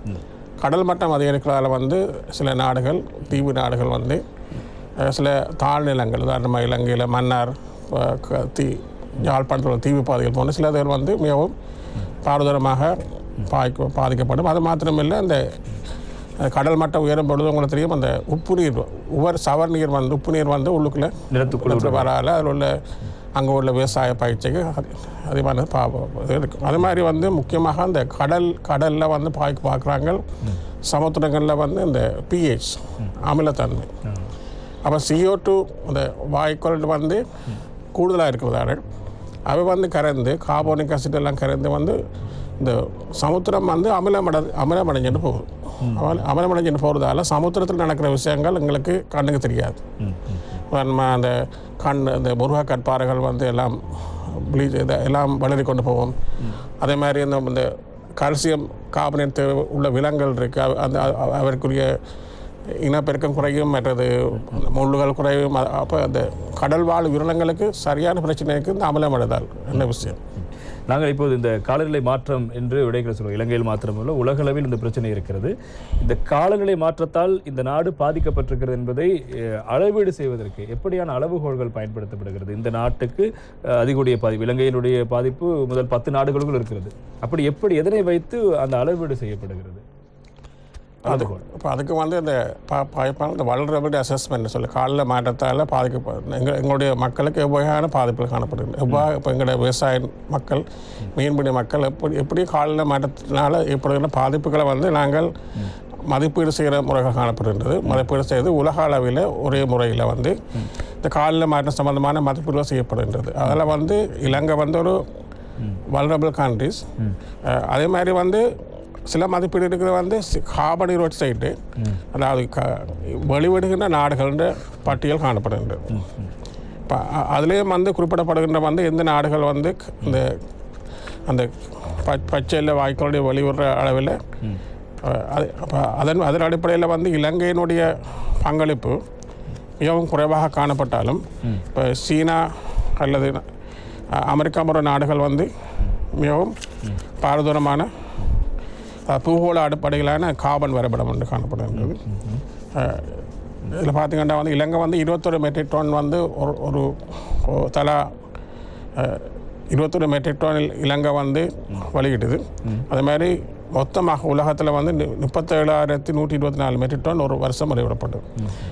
கடல் மட்டம் அதிகரிக்கிறதால வந்து சில நாடுகள், தீவு நாடுகள் வந்து சில தாழ்நிலங்கள், உதாரணமாக இலங்கையில் மன்னார், யாழ்ப்பாணத்தில் உள்ள தீவு பாதைகள் போன்ற சில பேர் வந்து மிகவும் பாரதூரமாக பாதிக்கப்படும். அது மாத்திரமில்லை, அந்த கடல் மட்டம் உயரும் பொழுது உங்களுக்கு தெரியும், அந்த உப்பு நீர் சவர் நீர் வந்து உப்பு நீர் வந்து உள்ளுக்குள்ளே நிலத்துக்குள்ள வரால அதில் உள்ள அங்கே உள்ள விவசாய பயிற்சிக்கு அதிகமான இருக்கும். அது மாதிரி வந்து முக்கியமாக அந்த கடலில் வந்து பார்க்குறாங்க, சமுத்திரங்களில் வந்து இந்த pH அமிலத்தன்மை. அப்போ CO2 அந்த வாயுக்கள் வந்து கூடுதலாக இருக்கிறதால அவை வந்து கரைந்து கார்போனிக் ஆசிட் எல்லாம் கரைந்து வந்து இந்த சமுத்திரம் வந்து அமிலமடைஞ்சிட்டு போகுது. அமிலமடைஞ்சிட்டு போகிறதால சமுத்திரத்தில் நடக்கிற விஷயங்கள் எங்களுக்கு கண்ணுக்கு தெரியாது. அந்த இந்த முருகா கற்பாறைகள் வந்து எல்லாம் எல்லாம் வளரி கொண்டு போவோம். அதே மாதிரி இந்த கால்சியம் கார்பனேட் உள்ள விலங்குகள் இருக்குது, அந்த அவருக்குரிய இனப்பெருக்கம் குறையும், மற்றது முள்ளுகள் குறையும். அப்போ அந்த கடல் வாழ் உயிரினங்களுக்கு சரியான பிரச்சனைக்கு இந்த அமிலமடைதல் என்ன விஷயம். நாங்கள் இப்போது இந்த காலநிலை மாற்றம் என்று விடைகளை சொல்லுவோம். இலங்கையில் மாத்திரமல்ல, உலகளவில் இந்த பிரச்சனை இருக்கிறது. இந்த காலநிலை மாற்றத்தால் இந்த நாடு பாதிக்கப்பட்டிருக்கிறது என்பதை அளவீடு செய்வதற்கு எப்படியான அளவுகோல்கள் பயன்படுத்தப்படுகிறது? இந்த நாட்டுக்கு அதிகூடிய பாதிப்பு, இலங்கையினுடைய பாதிப்பு முதல் 10 நாடுகளுக்குள் இருக்கிறது. அப்படி எதனை வைத்து அந்த அளவீடு செய்யப்படுகிறது? இப்போ அதுக்கு வந்து இந்த இந்த வல்னரபிலிட்டி அசஸ்மெண்ட் சொல்லி காலநிலை மாற்றத்தால் எங்களுடைய மக்களுக்கு எவ்வகையான பாதிப்புகள் காணப்படுகிறது. இப்போ எங்களுடைய விவசாய மக்கள், மீன்பிடி மக்கள் எப்படி காலநிலை மாற்றத்தினால ஏற்படுகிற பாதிப்புகளை வந்து நாங்கள் மதிப்பீடு செய்கிற முறைகள் காணப்படுகின்றது. மதிப்பீடு செய்து உலக அளவில் ஒரே முறையில் வந்து இந்த காலநிலை மாற்றம் சம்பந்தமான மதிப்பீடுகள் செய்யப்படுகின்றது. அதில் வந்து இலங்கை வந்து ஒரு வல்னரபிள் கண்ட்ரிஸ். அதே மாதிரி வந்து சில மதிப்பீடு இருக்கிறது வந்து கார்பன் ஈரோட்சைடு, அதாவது வெளிவிடுகின்ற நாடுகள்ன்ற பட்டியல் காணப்படுகின்றது. இப்போ அதுலேயும் வந்து குறிப்பிடப்படுகின்ற வந்து எந்த நாடுகள் வந்து இந்த அந்த பச்சையில் வாய்க்களுடைய வெளிவிடுற அளவில் அதன் அடிப்படையில் வந்து இலங்கையினுடைய பங்களிப்பு மிகவும் குறைவாக காணப்பட்டாலும் இப்போ சீனா அல்லது அமெரிக்கா போன்ற நாடுகள் வந்து மிகவும் பாரதூரமான பூகோள அடிப்படையிலான கார்பன் வரைபடம் ஒன்று காணப்படுகின்றது. இதில் பார்த்திங்கன்னா வந்து இலங்கை வந்து 21 மெட்ரிக் டன் வந்து ஒரு தலா 21 மெட்ரிக் டன் இலங்கை வந்து வெளியிடுது. அதே மாதிரி மொத்தமாக உலகத்தில் வந்து 37,124 மெட்ரிக் டன் ஒரு வருஷம் வெளியிடப்பட்டது.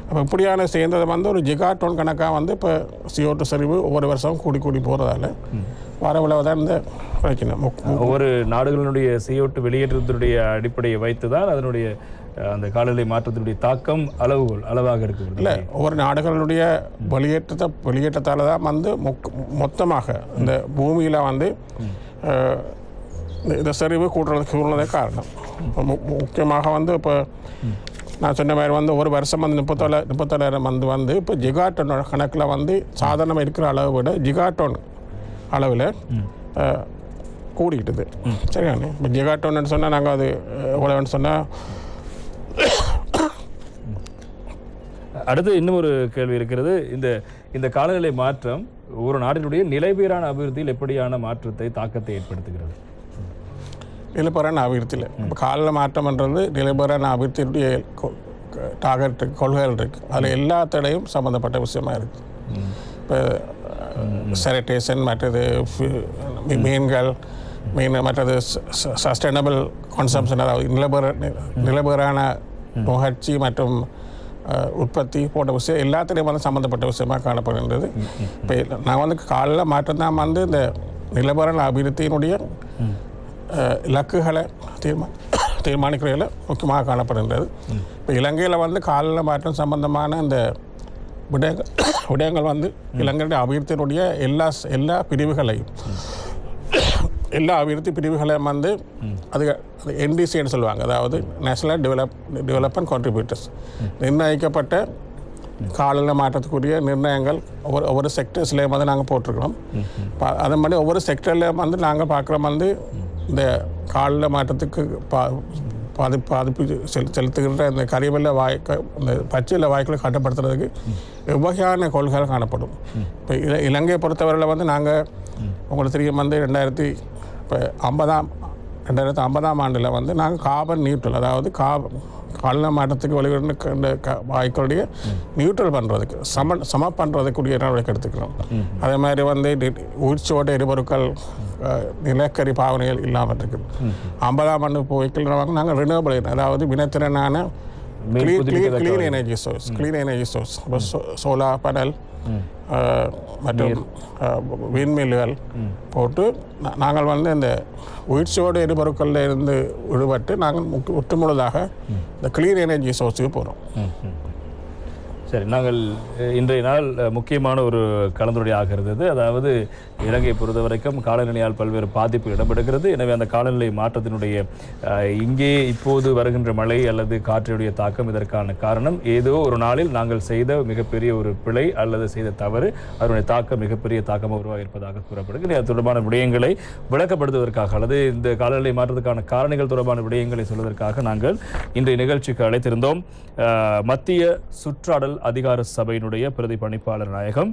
அப்போ இப்படியான சேர்ந்ததை வந்து ஒரு ஜிகாட்டோன் கணக்காக வந்து இப்போ CO2 சரிவு ஒவ்வொரு வருஷமும் கூடி போகிறதால வரவுளவு தான் இந்த பிரச்சனை. ஒவ்வொரு நாடுகளினுடைய CO2 வெளியேற்றத்தினுடைய அடிப்படையை வைத்து தான் அதனுடைய அந்த காலநிலை மாற்றத்தினுடைய தாக்கம் அளவாக இருக்குது. இல்லை, ஒவ்வொரு நாடுகளுடைய வெளியேற்றத்தால் தான் வந்து மொத்தமாக இந்த பூமியில் வந்து இந்த சரிவு கூடுறதே காரணம். முக்கியமாக வந்து இப்போ நான் சொன்ன மாதிரி வந்து ஒரு வருஷம் வந்து 37,000 வந்து இப்போ ஜிகாட்டோன் கணக்கில் வந்து சாதாரணமாக இருக்கிற அளவை விட ஜிகாட்டோன் அளவில் கூடிக்கிட்டுது. சரியானே, இப்போ ஜிகாட்டோன்னு சொன்னால் நாங்கள் அது எவ்வளோன்னு சொன்னால். அடுத்து இன்னும் ஒரு கேள்வி இருக்கிறது. இந்த காலநிலை மாற்றம் ஒரு நாட்டினுடைய நிலைபெறான அபிவிருத்தியில் எப்படியான மாற்றத்தை தாக்கத்தை ஏற்படுத்துகிறது? நிலைபெறான அபிவிருத்தியில் இப்போ காலநிலை மாற்றம்ன்றது நிலைபெறான அபிவிருத்தியுடைய டார்கெட் கொள்கைகள் இருக்குது. அதில் எல்லாத்தடையும் சம்மந்தப்பட்ட விஷயமா இருக்குது. இப்போ சானிடேஷன், மற்றது மீன் மற்றது சஸ்டைனபிள் கன்சம்ஷன், அதாவது நிலைபெறான நுகர்ச்சி மற்றும் உற்பத்தி போன்ற விஷயம் எல்லாத்திலையும் வந்து சம்மந்தப்பட்ட விஷயமாக காணப்படுகின்றது. இப்போ நான் வந்து காலையில் மாற்றம் தான் வந்து இந்த நிலபரான அபிவிருத்தியினுடைய இலக்குகளை தீர்மானிக்கிறதில் முக்கியமாக காணப்படுகின்றது. இப்போ இலங்கையில் வந்து காலநிலை மாற்றம் சம்பந்தமான இந்த விடயங்கள் வந்து இலங்கையுடைய அபிவிருத்தியினுடைய எல்லா பிரிவுகளையும் எல்லா அபிவிருத்தி பிரிவுகளையும் வந்து அது NDCன்னு சொல்லுவாங்க, அதாவது நேஷனல் டெவலப்மெண்ட் கான்ட்ரிபியூட்டர்ஸ், நிர்ணயிக்கப்பட்ட காலநிலை மாற்றத்துக்குரிய நிர்ணயங்கள் ஒவ்வொரு செக்டர்ஸ்லேயும் வந்து நாங்கள் போட்டிருக்கிறோம். அதே மாதிரி ஒவ்வொரு செக்டர்லேயும் வந்து நாங்கள் பார்க்குற வந்து இந்த காலநிலை மாற்றத்துக்கு பாதிப்பு செலுத்துகின்ற இந்த கரிவெள்ள இந்த பச்சையில வாய்க்களை கட்டுப்படுத்துறதுக்கு எவ்வகையான கொள்கைகள் காணப்படும். இப்போ இலங்கையை பொறுத்தவரையில் வந்து நாங்கள் உங்களுக்கு தெரியும் வந்து 2050ஆம் ஆண்டில் வந்து நாங்கள் கார்பன் நியூட்ரல், அதாவது காலநிலை மாற்றத்துக்கு வழிவகுக்கின்ற வாய்க்களுடைய நியூட்ரல் பண்ணுறதுக்கு சம பண்ணுறதுக்குரிய நடவடிக்கை எடுத்துக்கிறோம். அதே மாதிரி வந்து உயிர்ச்சோட்ட எரிபொருட்கள் நிலக்கரி பாவனைகள் இல்லாமல் இருக்குது. 50ஆம் ஆண்டு போய்க்கிறவங்க நாங்கள் ரினியூவபிள், அதாவது வினைத்திறனான clean energy source solar panel மற்றும் விண்மில்லுகள் போட்டு நாங்கள் வந்து இந்த உயிர்ச்சியோடு எரிபொருட்களில் இருந்து விடுபட்டு நாங்கள் முற்றுமுழுதாக இந்த கிளீன் எனர்ஜி சோர்ஸுக்கு போகிறோம். சரி, நாங்கள் இன்றைய நாள் முக்கியமான ஒரு கலந்துரையாக இருந்தது. அதாவது இலங்கையை பொறுத்த வரைக்கும் காலநிலையால் பல்வேறு பாதிப்பு இடம்பெறுகிறது. எனவே அந்த காலநிலை மாற்றத்தினுடைய இங்கே இப்போது வருகின்ற மழை அல்லது காற்றினுடைய தாக்கம் இதற்கான காரணம் ஏதோ ஒரு நாளில் நாங்கள் செய்த மிகப்பெரிய ஒரு பிழை அல்லது செய்த தவறு, அதனுடைய தாக்கம் மிகப்பெரிய தாக்கமாக உருவாகியிருப்பதாக கூறப்படுகிறது. அது தொடர்பான விடயங்களை விளக்கப்படுத்துவதற்காக அல்லது இந்த காலநிலை மாற்றத்துக்கான காரணிகள் தொடர்பான விடயங்களை சொல்வதற்காக நாங்கள் இன்றைய நிகழ்ச்சிக்கு அழைத்திருந்தோம் மத்திய சுற்றாடல் அதிகார சபையினுடைய பிரதி பணிப்பாளர் நாயகம்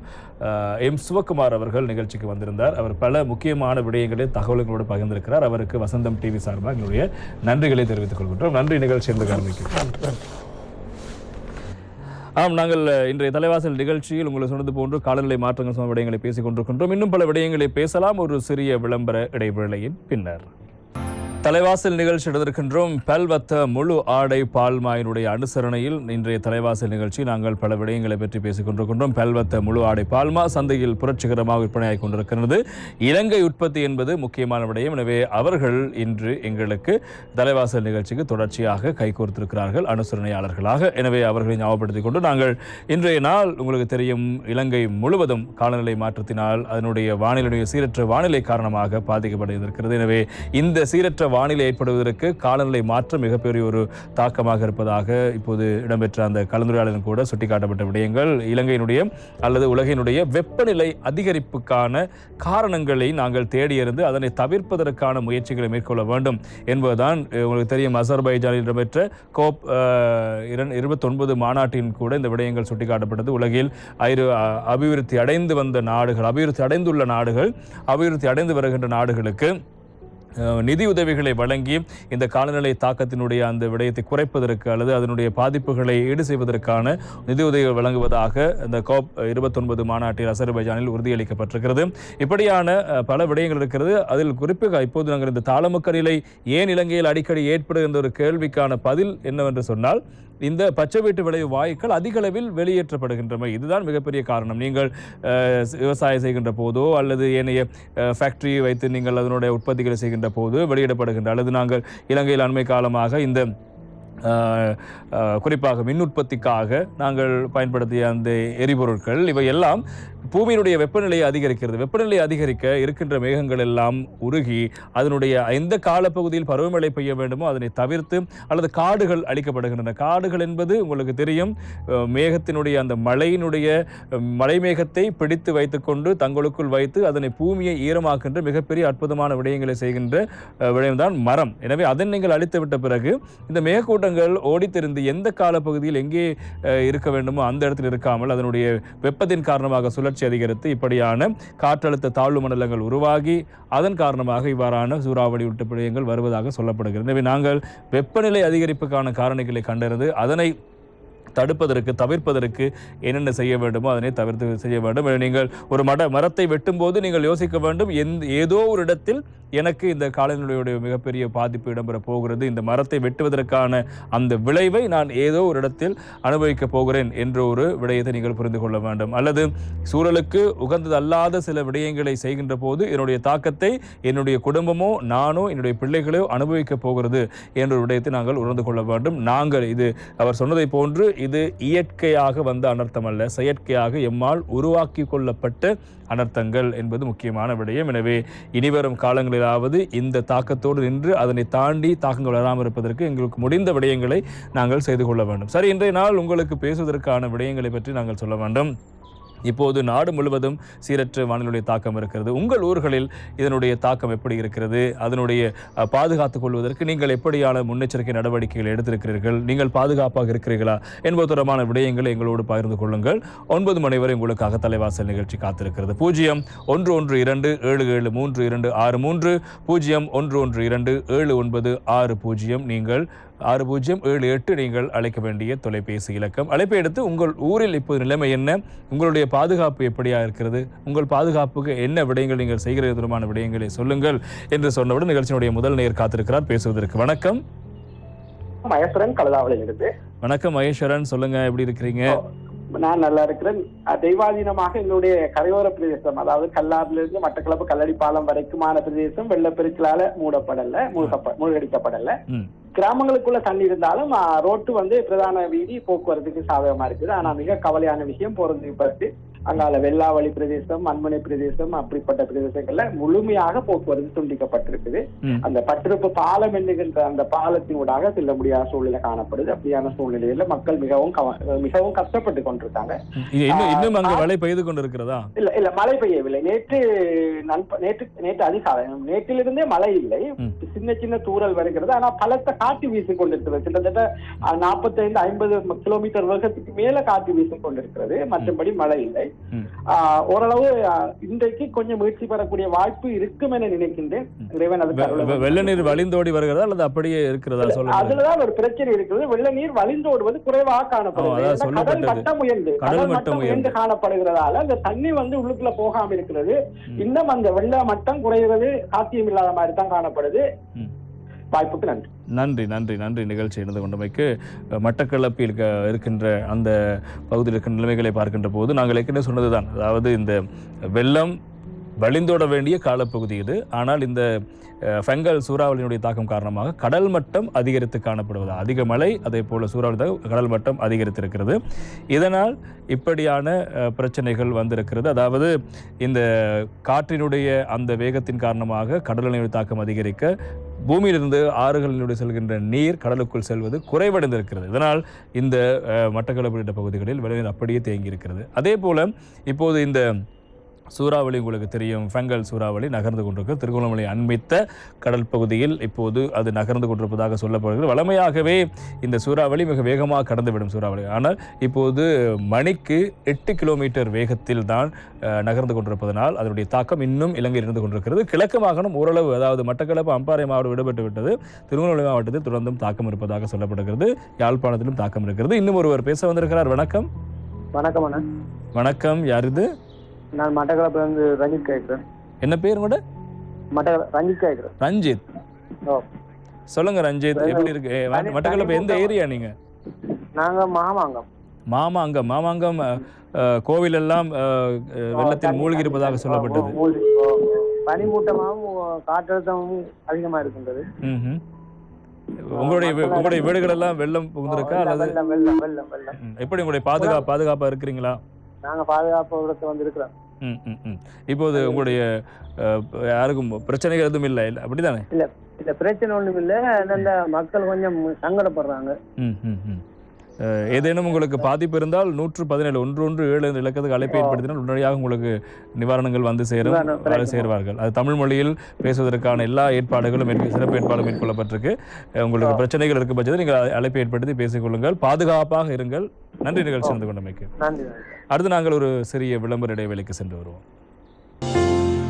சிவகுமார் அவர்கள் நிகழ்ச்சிக்கு வந்திருந்தார். அவர் பல முக்கியமான விடயங்களை தகவல்களோடு பகிர்ந்திருக்கிறார். அவருக்கு வசந்தம் டிவி சார்பாக எங்களுடைய நன்றிகளை தெரிவித்துக் கொள்கின்றோம். நன்றி. நிகழ்ச்சி என்று காண்பிக்கிறோம். நாங்கள் இன்றைய தலைவாசல் நிகழ்ச்சியில் உங்களை சொன்னது போன்று காலநிலை மாற்றங்கள் சொன்ன விடயங்களை பேசிக் கொண்டிருக்கின்றோம். இன்னும் பல விடயங்களை பேசலாம் ஒரு சிறிய விளம்பர இடைவேளையின் பின்னர். தலைவாசல் நிகழ்ச்சி எடுத்திருக்கின்றோம். பல்வத்த முழு ஆடை பால்மாயினுடைய அனுசரணையில் இன்றைய தலைவாசல் நிகழ்ச்சி நாங்கள் பல விடயங்களை பற்றி பேசிக் கொண்டிருக்கின்றோம். பல்வத்த முழு ஆடை பால்மா சந்தையில் புரட்சிகரமாக விற்பனையாகி கொண்டிருக்கிறது. இலங்கை உற்பத்தி என்பது முக்கியமான விடயம். எனவே அவர்கள் இன்று எங்களுக்கு தலைவாசல் நிகழ்ச்சிக்கு தொடர்ச்சியாக கைகோர்த்திருக்கிறார்கள் அனுசரணையாளர்களாக. எனவே அவர்களை ஞாபகப்படுத்திக் கொண்டு நாங்கள் இன்றைய நாள் உங்களுக்கு தெரியும் இலங்கை முழுவதும் காலநிலை மாற்றத்தினால் அதனுடைய வானிலையுடைய சீரற்ற வானிலை காரணமாக பாதிக்கப்பட்டிருக்கிறது. எனவே இந்த சீரற்ற வானிலை ஏற்படுவதற்கு காலநிலை மாற்றம் மிகப்பெரிய ஒரு தாக்கமாக இருப்பதாக இப்போது இடம்பெற்ற அந்த கலந்துரையாடலில் கூட சுட்டிக்காட்டப்பட்ட விடயங்கள் இலங்கையினுடைய அல்லது உலகினுடைய வெப்பநிலை அதிகரிப்புக்கான காரணங்களை நாங்கள் தேடியிருந்து அதனை தவிர்ப்பதற்கான முயற்சிகளை மேற்கொள்ள வேண்டும் என்பதுதான். உங்களுக்கு தெரியும் அசர்பைஜானில் இடம்பெற்ற COP 29 மாநாட்டின் கூட இந்த விடயங்கள் சுட்டிக்காட்டப்பட்டது. உலகில் அபிவிருத்தி அடைந்து வந்த நாடுகள், அபிவிருத்தி அடைந்துள்ள நாடுகள், அபிவிருத்தி அடைந்து வருகின்ற நாடுகளுக்கு நிதியுதவிகளை வழங்கி இந்த காலநிலை தாக்கத்தினுடைய அந்த விடயத்தை குறைப்பதற்கு அல்லது அதனுடைய பாதிப்புகளை ஈடு செய்வதற்கான நிதியுதவிகள் வழங்குவதாக இந்த COP 29 மாநாட்டில் அசர்பைஜானில் உறுதியளிக்கப்பட்டிருக்கிறது. இப்படியான பல விடயங்கள் இருக்கிறது. அதில் குறிப்பாக இப்போது நாங்கள் இந்த தாளமுக்க நிலை ஏன் இலங்கையில் அடிக்கடி ஏற்படுகின்ற ஒரு கேள்விக்கான பதில் என்னவென்று சொன்னால் இந்த பச்சை வீட்டு விளைவு வாயுக்கள் அதிக அளவில் வெளியேற்றப்படுகின்றமை. இதுதான் மிகப்பெரிய காரணம். நீங்கள் விவசாயம் செய்கின்ற போதோ அல்லது ஏனைய ஃபேக்டரி வைத்து நீங்கள் அதனுடைய உற்பத்திகளை செய்கின்ற போது வெளியிடப்படுகின்ற அல்லது நாங்கள் இலங்கையில் அண்மை காலமாக இந்த குறிப்பாக மின் உற்பத்திக்காக நாங்கள் பயன்படுத்திய அந்த எரிபொருட்கள் இவையெல்லாம் பூமியினுடைய வெப்பநிலையை அதிகரிக்கிறது. வெப்பநிலை அதிகரிக்க இருக்கின்ற மேகங்கள் எல்லாம் உருகி அதனுடைய எந்த காலப்பகுதியில் பருவமழை பெய்ய வேண்டுமோ அதனை தவிர்த்து அல்லது காடுகள் அழிக்கப்படுகின்றன. காடுகள் என்பது உங்களுக்கு தெரியும் மேகத்தினுடைய அந்த மழை மேகத்தை பிடித்து வைத்துக்கொண்டு தங்களுக்குள் வைத்து அதனை பூமியை ஈரமாக்கின்ற மிகப்பெரிய அற்புதமான விடயங்களை செய்கின்ற விடயம்தான் மரம். எனவே அதை நீங்கள் அழித்துவிட்ட பிறகு இந்த மேகக்கூட்டங்கள் ஓடித்திருந்து எந்த காலப்பகுதியில் எங்கே இருக்க வேண்டுமோ அந்த இடத்தில் இருக்காமல் அதனுடைய வெப்பத்தின் காரணமாக சுழற்சி அதிகரித்து இப்படியான காற்றழுத்த தாழ்வு மண்டலங்கள் உருவாகி அதன் காரணமாக இவ்வாறான சூறாவளி உள்ளிட்ட விடயங்கள் வருவதாக சொல்லப்படுகிறது. எனவே நாங்கள் வெப்பநிலை அதிகரிப்புக்கான காரணிகளை கண்டறிந்து அதனை தடுப்பதற்கு தவிர்ப்பதற்கு என்னென்ன செய்ய வேண்டுமோ அதனை தவிர்த்து செய்ய வேண்டும். நீங்கள் ஒரு மரத்தை வெட்டும் போது நீங்கள் யோசிக்க வேண்டும், ஏதோ ஒரு இடத்தில் எனக்கு இந்த காலநிலையுடைய மிகப்பெரிய பாதிப்பு இடம்பெற போகிறது, இந்த மரத்தை வெட்டுவதற்கான அந்த விளைவை நான் ஏதோ ஒரு இடத்தில் அனுபவிக்கப் போகிறேன் என்ற ஒரு விடயத்தை நீங்கள் புரிந்து கொள்ள வேண்டும். அல்லது சூழலுக்கு உகந்தது அல்லாத சில விடயங்களை செய்கின்ற போது என்னுடைய தாக்கத்தை என்னுடைய குடும்பமோ நானோ என்னுடைய பிள்ளைகளோ அனுபவிக்கப் போகிறது என்ற விடயத்தை நாங்கள் உணர்ந்து கொள்ள வேண்டும். நாங்கள் இது அவர் சொன்னதை போன்று இது இயற்கையாக வந்த அனர்த்தம் அல்ல, செயற்கையாக எம்மால் உருவாக்கி கொள்ளப்பட்ட அனர்த்தங்கள் என்பது முக்கியமான விடயம். எனவே இனிவரும் காலங்களிலாவது இந்த தாக்கத்தோடு நின்று அதனை தாண்டி தாக்கங்கள் வராமல் இருப்பதற்கு எங்களுக்கு முடிந்த விடயங்களை நாங்கள் செய்து கொள்ள வேண்டும். சரி, இன்றைய நாள் உங்களுக்கு பேசுவதற்கான விடயங்களை பற்றி நாங்கள் சொல்ல வேண்டும். இப்போது நாடு முழுவதும் சீரற்ற வானிலையுடைய தாக்கம் இருக்கிறது. உங்கள் ஊர்களில் இதனுடைய தாக்கம் எப்படி இருக்கிறது, அதனுடைய பாதுகாத்துக் கொள்வதற்கு நீங்கள் எப்படியான முன்னெச்சரிக்கை நடவடிக்கைகள் எடுத்திருக்கிறீர்கள், நீங்கள் பாதுகாப்பாக இருக்கிறீர்களா என்பது தொடர்பான விடயங்களை எங்களோடு பகிர்ந்து கொள்ளுங்கள். 9 மணி வரை உங்களுக்காக தலைவாசல் நிகழ்ச்சி காத்திருக்கிறது. 0112773263 01127960 நீங்கள் 6078 நீங்கள் அழைக்க வேண்டிய தொலைபேசி இலக்கம். அழைப்பை எடுத்து உங்கள் ஊரில் இப்போது நிலைமை என்ன, உங்களுடைய பாதுகாப்பு எப்படியா இருக்கிறது, உங்கள் பாதுகாப்புக்கு என்ன விடயங்கள் நீங்கள் செய்கிற விதமான விடயங்களை சொல்லுங்கள் என்று சொன்னவுடன் நிகழ்ச்சியினுடைய முதல் நேயர் காத்திருக்கிறார் பேசுவதற்கு. வணக்கம். மகேஸ்வரன் கலதாவளில் இருந்து. வணக்கம் மகேஸ்வரன், சொல்லுங்க, எப்படி இருக்கிறீங்க? நான் நல்லா இருக்கிறேன். தெய்வாதீனமாக எங்களுடைய கரையோர பிரதேசம், அதாவது கல்லாறிலிருந்து மட்டக்களப்பு கல்லடி பாலம் வரைக்குமான பிரதேசம் வெள்ளப்பெருக்களால மூழ்கடிக்கப்படல. கிராமங்களுக்குள்ள தண்ணி இருந்தாலும் ரோட்டு பிரதான வீதி போக்குவரத்துக்கு சாதகமா இருக்குது. ஆனா மிக கவலையான விஷயம் போறது அங்கால வெள்ளாவளி பிரதேசம், மண்முனை பிரதேசம், அப்படிப்பட்ட பிரதேசங்கள்ல முழுமையாக போக்குவரத்து துண்டிக்கப்பட்டிருக்குது. அந்த பட்டிருப்பு பாலம் என்கின்ற அந்த பாலத்தினூடாக செல்ல முடியாத சூழ்நிலை காணப்படுது. அப்படியான சூழ்நிலையில மக்கள் மிகவும் கஷ்டப்பட்டு கொண்டிருக்காங்க. இன்னும் அங்க மழை பெய்து கொண்டிருக்கிறதா? இல்ல மழை பெய்யவில்லை. நேற்று அதிகாலம் நேற்றிலிருந்தே மழை இல்லை, சின்ன சின்ன தூறல் வருகிறது. ஆனா பலத்த காற்று வீசிக் கொண்டிருக்கிறது. கிட்டத்தட்ட 45-50 கிலோமீட்டர் வேகத்துக்கு மேல காற்று வீசிக் கொண்டிருக்கிறது. மற்றபடி மழை இல்லை. ஓரளவு இன்றைக்கு கொஞ்சம் முயற்சி பெறக்கூடிய வாய்ப்பு இருக்கும் என நினைக்கின்றேன். வெள்ள நீர் வழிந்தோடி வருகிறதா அல்லது அப்படியே இருக்கிறதா? அதுலதான் ஒரு பிரச்சனை இருக்கிறது. வெள்ள நீர் வழிந்தோடுவது குறைவாக காணப்படுகிறது. கடல் மட்டம் உயர்ந்து காணப்படுகிறதால அந்த தண்ணி உள்ளுக்குள்ள போகாம இருக்கிறது. இன்னும் அந்த வெள்ள மட்டம் குறைகிறது சாத்தியம் இல்லாத மாதிரி தான் காணப்படுது. வாய்ப்புக்கு நன்றி. நன்றி நன்றி நன்றி நிகழ்ச்சி இணைந்து கொண்டமைக்கு. மட்டக்களப்பில் இருக்கின்ற அந்த பகுதியில் இருக்கின்ற நிலைமைகளை பார்க்கின்ற போது நாங்கள் ஏற்கனவே சொன்னதுதான், அதாவது இந்த வெள்ளம் வழிந்தோட வேண்டிய காலப்பகுதி இது. ஆனால் இந்த ஃபெங்கல் சூறாவளியினுடைய தாக்கம் காரணமாக கடல் மட்டம் அதிகரித்து காணப்படுவது, அதிக மழை, அதே போல சூறாவளி கடல் மட்டம் அதிகரித்திருக்கிறது. இதனால் இப்படியான பிரச்சனைகள் வந்திருக்கிறது. அதாவது இந்த காற்றினுடைய அந்த வேகத்தின் காரணமாக கடலினுடைய தாக்கம் அதிகரிக்க பூமியிலிருந்து ஆறுகளினுடைய செல்கின்ற நீர் கடலுக்குள் செல்வது குறைவடைந்திருக்கிறது. இதனால் இந்த மட்டக்களப்பு பகுதிகளில் வெள்ளநீர் அப்படியே தேங்கி இருக்கிறது. அதே போல இப்போது இந்த சூறாவளி உங்களுக்கு தெரியும், ஃபெங்கல் சூறாவளி நகர்ந்து கொண்டிருக்கு. திருகோணமலை அண்மித்த கடல் பகுதியில் இப்போது அது நகர்ந்து கொண்டிருப்பதாக சொல்லப்படுகிறது. வழமையாகவே இந்த சூறாவளி மிக வேகமாக கடந்துவிடும் சூறாவளி. ஆனால் இப்போது மணிக்கு 8 கிலோமீட்டர் வேகத்தில் தான் நகர்ந்து கொண்டிருப்பதனால் அதனுடைய தாக்கம் இன்னும் இலங்கையில் இருந்து கொண்டிருக்கிறது. கிழக்கு மாகாணம் ஓரளவு, அதாவது மட்டக்களப்பு அம்பாறை மாவட்டம் விடுபட்டு விட்டது. திருகோணமலை மாவட்டத்தில் தொடர்ந்தும் தாக்கம் இருப்பதாக சொல்லப்படுகிறது. யாழ்ப்பாணத்திலும் தாக்கம் இருக்கிறது. இன்னும் ஒருவர் பேச வந்திருக்கிறார். வணக்கம். வணக்கம். வணக்கம், யார் இது? நான் மட்டக்களப்புல இருந்து ரஞ்சித் கேட்கிறேன். என்ன பேர் கூட? ரஞ்சித் கேட்கிறேன். ரஞ்சித், சொல்லுங்க ரஞ்சித், எப்படி இருக்கு மட்டக்களப்பு? எந்த ஏரியா நீங்க? நாங்க மாமாங்கம். மாமாங்கம் கோவில் எல்லாம் வெள்ளத்தில் மூழ்கி இருப்பதாக சொல்லப்பட்டது. பனிமூட்டமாகவும் காற்றழுத்தமும் அதிகமா இருக்கின்றது. உங்களுடைய வீடுகள் எல்லாம் வெள்ளம் புகுந்திருக்கா அல்லது எப்படி? உங்களுடைய பாதுகாப்பா இருக்கிறீங்களா? நாங்க பாதுகாப்பு வந்திருக்கிறோம். இப்போது உங்களுடைய யாருக்கும் பிரச்சனைகள் எதுவும் இல்லை அப்படித்தானே? இல்ல பிரச்சனை ஒண்ணும் இல்ல. நல்ல மக்கள் கொஞ்சம் சங்கடப்படுறாங்க. ஏதேனும் உங்களுக்கு பாதிப்பு இருந்தால் 117 117 இலக்கத்துக்கு அழைப்பு ஏற்படுத்தினால் உடனடியாக உங்களுக்கு நிவாரணங்கள் வந்து சேர்வார்கள். அது தமிழ் மொழியில் பேசுவதற்கான எல்லா ஏற்பாடுகளும் சிறப்பு ஏற்பாடுகளும் மேற்கொள்ளப்பட்டிருக்கு. உங்களுக்கு பிரச்சனைகள் இருக்கும் பட்சத்தில் நீங்கள் அழைப்பு ஏற்படுத்தி பேசிக்கொள்ளுங்கள். பாதுகாப்பாக இருங்கள். நன்றி நிகழ்ச்சி நடந்து கொண்டமைக்கு. நன்றி. அடுத்து நாங்கள் ஒரு சிறிய விளம்பர இடைவேளைக்கு சென்று வருவோம்.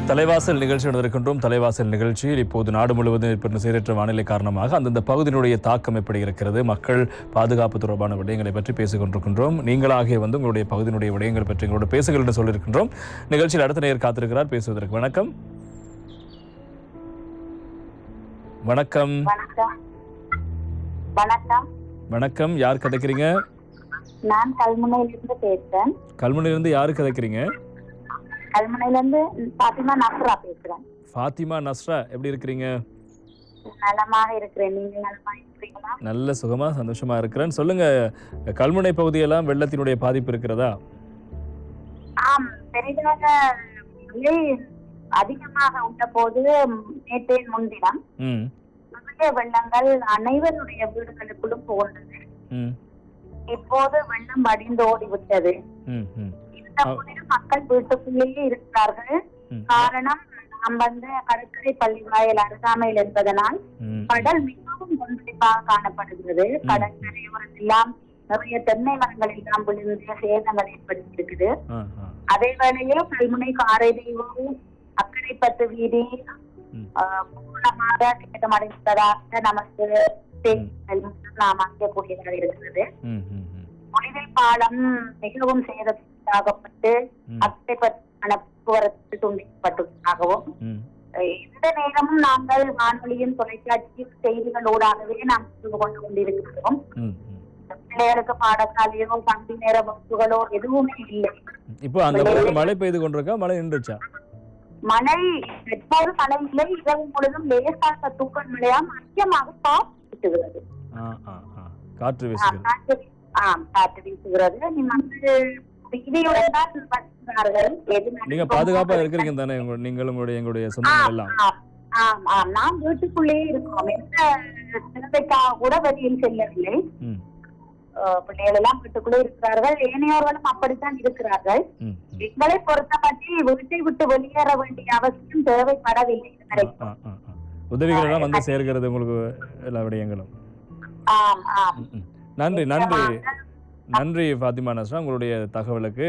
தலைவாசல் நிகழ்ச்சி நடந்திருக்கின்றோம். தலைவாசல் நிகழ்ச்சியில் இப்போது நாடு முழுவதும் ஏற்பட்ட சீரற்ற வானிலை காரணமாக அந்தந்த பகுதியினுடைய தாக்கம் எப்படி இருக்கிறது, மக்கள் பாதுகாப்பு தொடர்பான விடயங்களை பற்றி பேசிக் கொண்டிருக்கின்றோம். நீங்களாகிய உங்களுடைய பகுதியினுடைய விடயங்கள் பற்றி எங்களோட பேசுங்கள் என்று சொல்லியிருக்கின்றோம். நிகழ்ச்சியில் அடுத்த நேயர் காத்திருக்கிறார் பேசுவதற்கு. வணக்கம். வணக்கம். வணக்கம். வணக்கம். யார் கதைக்கிறீங்க? நான் கல்முனையிலிருந்து பேசுறேன். கல்முனையிலிருந்து யாரு கதைக்கிறீங்க? கல்முனையிலிருந்து பாத்திமா நஸ்ரா பேசுறேன். ஃபாத்திமா நஸ்ரா, எப்படி இருக்கிறீங்க? நலமாக இருக்கிறேன். நீங்க நலமாக இருக்கிறீங்களா? நல்ல சுகமா சந்தோஷமா இருக்கிறேன். சொல்லுங்க, கல்முனை பகுதியெல்லாம் வெள்ளத்தினுடைய பாதிப்பு இருக்கிறதா? ஆம், பெரிதாக மழை அதிகமாக உள்ள போது நேற்றைய முன்தினம் நிறைய வெள்ளங்கள் அனைவருடைய வீடுகளுக்குள்ளும் புகுந்தது. இப்போது வெள்ளம் வடிந்து ஓடிவிட்டது. இந்த முறையில் மக்கள் வீட்டுக்குள்ளேயே இருக்கிறார்கள். காரணம், நாம் கடற்கரை பள்ளி வாயில் அருகாமையில் என்பதனால் கடல் மிகவும் கொந்தளிப்பாக காணப்படுகிறது. கடற்கரையோரம் எல்லாம் நிறைய தென்னை மரங்கள் எல்லாம் விழுந்து சேதங்கள் ஏற்படுத்தியிருக்குது. அதே வேளையில் கல்முனை காரைதீவு அக்கரைப்பத்து வீதி பூர்ணமாக சேதமடைந்ததாக நமக்கு நாம் அறியக்கூடியதாக இருக்கிறது. மொழிதை பாலம் மிகவும் சேதப்பட்டு அக்கரைப்பட்டான போக்குவரத்து துண்டிக்கப்பட்டதாகவும் இந்த நேரமும் நாங்கள் வானொலியும் தொலைக்காட்சியும் செய்திகளோடாகவே நாம் கொண்டு கொண்டிருக்கிறோம். பிள்ளைகளுக்கு பாடசாலையோ பண்டி நேர வகுப்புகளோ எதுவுமே இல்லை. இப்போ அந்த மழை பெய்து கொண்டிருக்கா? மழை நின்றுச்சா? மழை எப்போது மழை இல்லை. இரவு முழுதும் லேசாக தூக்கல் மழையாம் அதிகமாக காற்றுகிறது. காற்று வீசுகிறது. காற்று வீசுகிறது. நீங்க பாதுகாப்பா இருக்கிறீங்க தானே? நீங்களும் எங்களுடைய சொந்தங்கள் எல்லாம்? நாம் வீட்டுக்குள்ளேயே இருக்கிறோம். எந்த சிறந்தைக்காக கூட வெளியில் செல்லவில்லை. பிள்ளைகள் எல்லாம் வீட்டுக்குள்ளே இருக்கிறார்கள். ஏனையோர்களும் அப்படித்தான் இருக்கிறார்கள். எங்களை பொறுத்தபடி வீட்டை விட்டு வெளியேற வேண்டிய அவசியம் தேவைப்படவில்லை. உதவிகள் எல்லாம் வந்து சேர்க்கிறது உங்களுக்கு எல்லா விடயங்களும். நன்றி நன்றி நன்றி ஃபாத்திமா நஸ்ரா, உங்களுடைய தகவலுக்கு.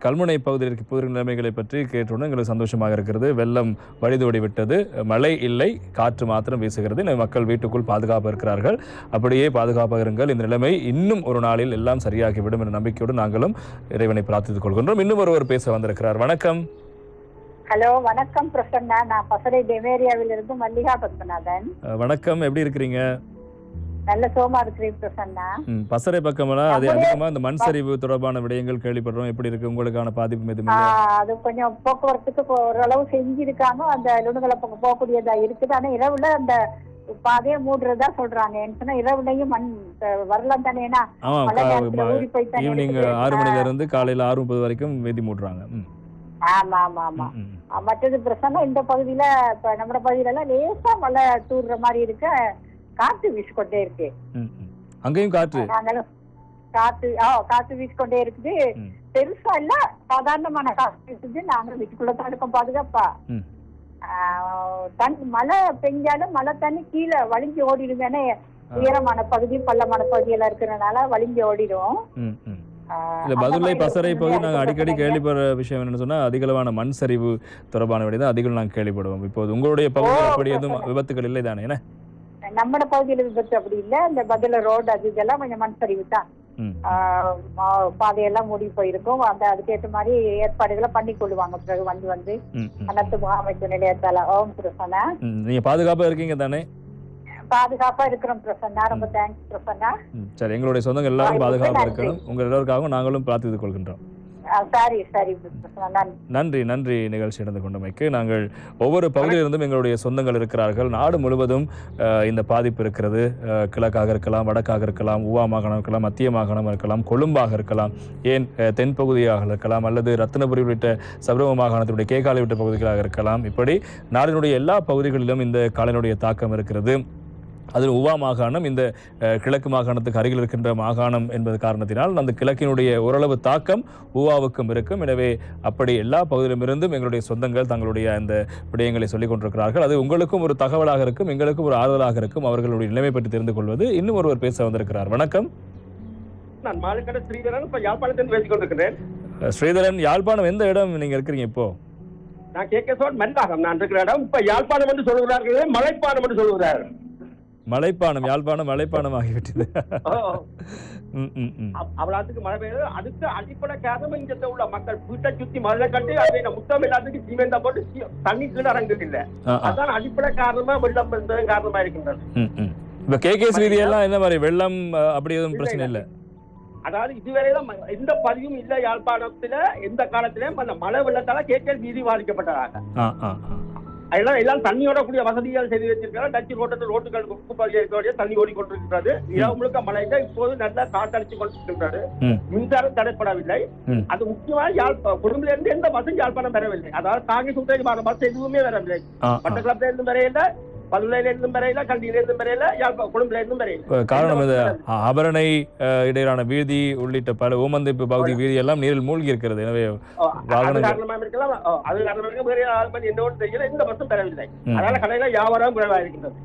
கல்முனை பகுதியில் இருக்க நிலைமைகளை பற்றி கேட்டவுடன் எங்களுக்கு சந்தோஷமாக இருக்கிறது. வெள்ளம் வழிதோடி விட்டது, மழை இல்லை, காற்று மாத்திரம் வீசுகிறது. மக்கள் வீட்டுக்குள் பாதுகாப்பாக இருக்கிறார்கள். அப்படியே பாதுகாப்பாக இருங்கள். இந்த நிலைமை இன்னும் ஒரு நாளில் எல்லாம் சரியாகிவிடும் என்ற நம்பிக்கையோடு நாங்களும் இறைவனை பிரார்த்தித்துக் கொள்கின்றோம். இன்னும் ஒருவர் பேச வந்திருக்கிறார். வணக்கம். ஹலோ, வணக்கம் பிரசன்னா. நான் பசறை டெமேரியாவில் இருந்து மல்லிகா பத்மநாதன். வணக்கம், எப்படி இருக்கிறீங்க? நல்ல சோமா இருக்கிறேன் பிரசன்னா. பசறை பக்கமெல்லாம் அது அதிகமா இந்த மண் சரிவு தொடர்பான விடயங்கள் கேள்விப்படுறோம். எப்படி இருக்கு? உங்களுக்கான பாதிப்பு எதுவும்? அது கொஞ்சம் போக்குவரத்துக்கு ஓரளவு செஞ்சிருக்காங்க. அந்த லுணுகளை போகக்கூடியதா இருக்குது. ஆனா இரவுல அந்த பாதையை மூடுறதா சொல்றாங்க. என்ன இரவுலையும் மண் வரலாம் தானே? ஈவினிங் 6 மணில இருந்து காலையில 6:30 வரைக்கும் வீதி மூடுறாங்க. ஆமா ஆமா ஆமா. மற்றது பிரசன்னா, இந்த பகுதியில இப்ப நம்ம பகுதியில எல்லாம் லேசா மழை தூர்ற மாதிரி இருக்க, காற்று வீசிக்கொண்டே இருக்கு. அங்கேயும் காற்று காற்று வீசிக்கொண்டே இருக்குது. பெருசா இல்ல, சாதாரணமான காற்று வீசுது. நாங்க வீட்டுக்குள்ளதான் இருக்கோம் பாதுகாப்பா. மழை பெஞ்சாலும் மழை தண்ணி கீழே வலிஞ்சு ஓடிடுவேனே. உயரமான பகுதி பள்ளமான பகுதியெல்லாம் இருக்கிறதுனால வலிஞ்சு ஓடிடும். இந்த பதுளை பசறை பகுதி நாங்கள் அடிக்கடி கேள்விப்படுற விஷயம் என்னன்னு சொன்னா, அதிகளவான மண் சரிவு தொடர்பான விட அதிகம் நாங்கள் கேள்விப்படுவோம். இப்போது உங்களுடைய பகுதியில் அப்படி எதுவும் விபத்துகள் இல்லை தானே? என்ன நம்ம பகுதியில விபத்து அப்படி இல்ல. இந்த பதில ரோடு அது இதெல்லாம் கொஞ்சம் மண் சரிவு தான். பாதையெல்லாம் மூடி போயிருக்கும். அதுக்கேற்ற மாதிரி ஏற்பாடுகளை பண்ணி கொள்ளுவாங்க. பிறகு வந்து அனைத்து முகாமைப்பு நிலையத்தால. ஓம் பிரசன்னா, நீங்க பாதுகாப்பா இருக்கீங்க தானே? பாதுகாப்பா இருக்கிறோம் பிரசன்னா. ரொம்ப தேங்க்ஸ் பிரசன்னா. சரி, எங்களுடைய சொந்தங்கள் எல்லாரும் பாதுகாப்பா இருக்கணும். உங்க எல்லாருக்காகவும் நாங்களும் பிரார்த்தித்துக் கொள்கின்றோம். நன்றி நன்றி. நிகழ்ச்சி நடந்து கொண்டமைக்கு. நாங்கள் ஒவ்வொரு பகுதியிலிருந்தும் எங்களுடைய சொந்தங்கள் இருக்கிறார்கள். நாடு முழுவதும் இந்த பாதிப்பு இருக்கிறது. கிழக்காக இருக்கலாம், வடக்காக இருக்கலாம், ஊவா மாகாணம் இருக்கலாம், மத்திய மாகாணம் இருக்கலாம், கொழும்பாக இருக்கலாம், ஏன் தென்பகுதியாக இருக்கலாம், அல்லது ரத்தினபுரி உள்ளிட்ட சபரம மாகாணத்தினுடைய கேகாலை உள்ளிட்ட பகுதிகளாக இருக்கலாம். இப்படி நாட்டினுடைய எல்லா பகுதிகளிலும் இந்த காலனுடைய தாக்கம் இருக்கிறது. அதில் உவா மாகாணம் இந்த கிழக்கு மாகாணத்துக்கு அருகில் இருக்கின்ற மாகாணம் என்பது காரணத்தினால் அந்த கிழக்கினுடைய ஓரளவு தாக்கம் உவாவுக்கும் இருக்கும். எனவே அப்படி எல்லா பகுதியிலுமிருந்தும் எங்களுடைய சொந்தங்கள் தங்களுடைய அந்த விடயங்களை சொல்லிக் கொண்டிருக்கிறார்கள். அது உங்களுக்கும் ஒரு தகவலாக இருக்கும், எங்களுக்கும் ஒரு ஆறுதலாக இருக்கும். அவர்களுடைய நிலைமை பற்றி தெரிந்து கொள்வது. இன்னும் ஒருவர் பேச வந்திருக்கிறார். வணக்கம். நான் மாலுக்கடை ஸ்ரீதரன், யாழ்ப்பாணத்தில் பேசிக் கொண்டிருக்கிறேன். ஸ்ரீதரன், யாழ்ப்பாணம் எந்த இடம் நீங்க இருக்கிறீங்க இப்போ? நான் கேட்க மல்லாகம் நான் இருக்கிற இடம் இப்ப யாழ்ப்பாணம் என்று சொல்கிறார்கள், மலைப்பானம் என்று சொல்கிறார்கள். மலைப்பானம், யாழ்ப்பாணம் மலைப்பானம் ஆகிவிட்டது. அவ்வளவுக்கு மழை பெய்யுது. அதுக்கு அடிப்படை காரணம் இங்க உள்ள மக்கள் வீட்டை சுத்தி மழை கண்டு அதை முத்தம் எல்லாத்துக்கும் சீமெண்டா போட்டு தண்ணி கீழே இறங்குது இல்ல. அதான் அடிப்படை காரணமா வெள்ளம் இருந்தது காரணமா இருக்கின்றது. இப்ப கேகேஎஸ் வீதியெல்லாம் என்ன மாதிரி வெள்ளம் அப்படி எதுவும் பிரச்சனை இல்லை? அதாவது இதுவரையிலும் எந்த பதிவும் இல்ல யாழ்ப்பாணத்துல எந்த காலத்திலும் அந்த மழை வெள்ளத்தால கேகேஎஸ் வீதி பாதிக்கப்பட்டதாக. எல்லாம் தண்ணியோட கூடிய வசதிகள் செய்து வச்சிருக்காங்க. டச்சு ரோட்டத்தில் ரோட்டுகள் தண்ணி ஓடிக்கொண்டிருக்கிறது. இரவு முழுக்க மழைங்க இப்போது நல்லா காத்தடிச்சு கொண்டிருக்கிறது. மின்சாரம் தடைப்படவில்லை. அது முக்கியமாக கொழும்புல இருந்து எந்த பஸ்ஸும் யாழ்ப்பாணம் பெறவில்லை. அதாவது தாங்கி சுற்று பஸ் எதுவுமே வரவில்லை. மட்டக்களப்பில இருந்து வரையில, பதுளையில இருந்தும் வரையில, கண்டியில இருந்தும் வரையில, கொழும்புல இருந்தும் வரையில. காரணம் இது அபரணை இடையிலான வீதி உள்ளிட்ட பல ஓமந்திப்பு பகுதி வீதி எல்லாம் நீரில் மூழ்கி இருக்கிறது. எனவே காரணமா இருக்கலாம். அது காரணமாக என்னோட தெரியல, எந்த பஸ்ஸும் பெறவில்லை. அதனால கடையில வியாபாரம் குறைவா இருக்கின்றது.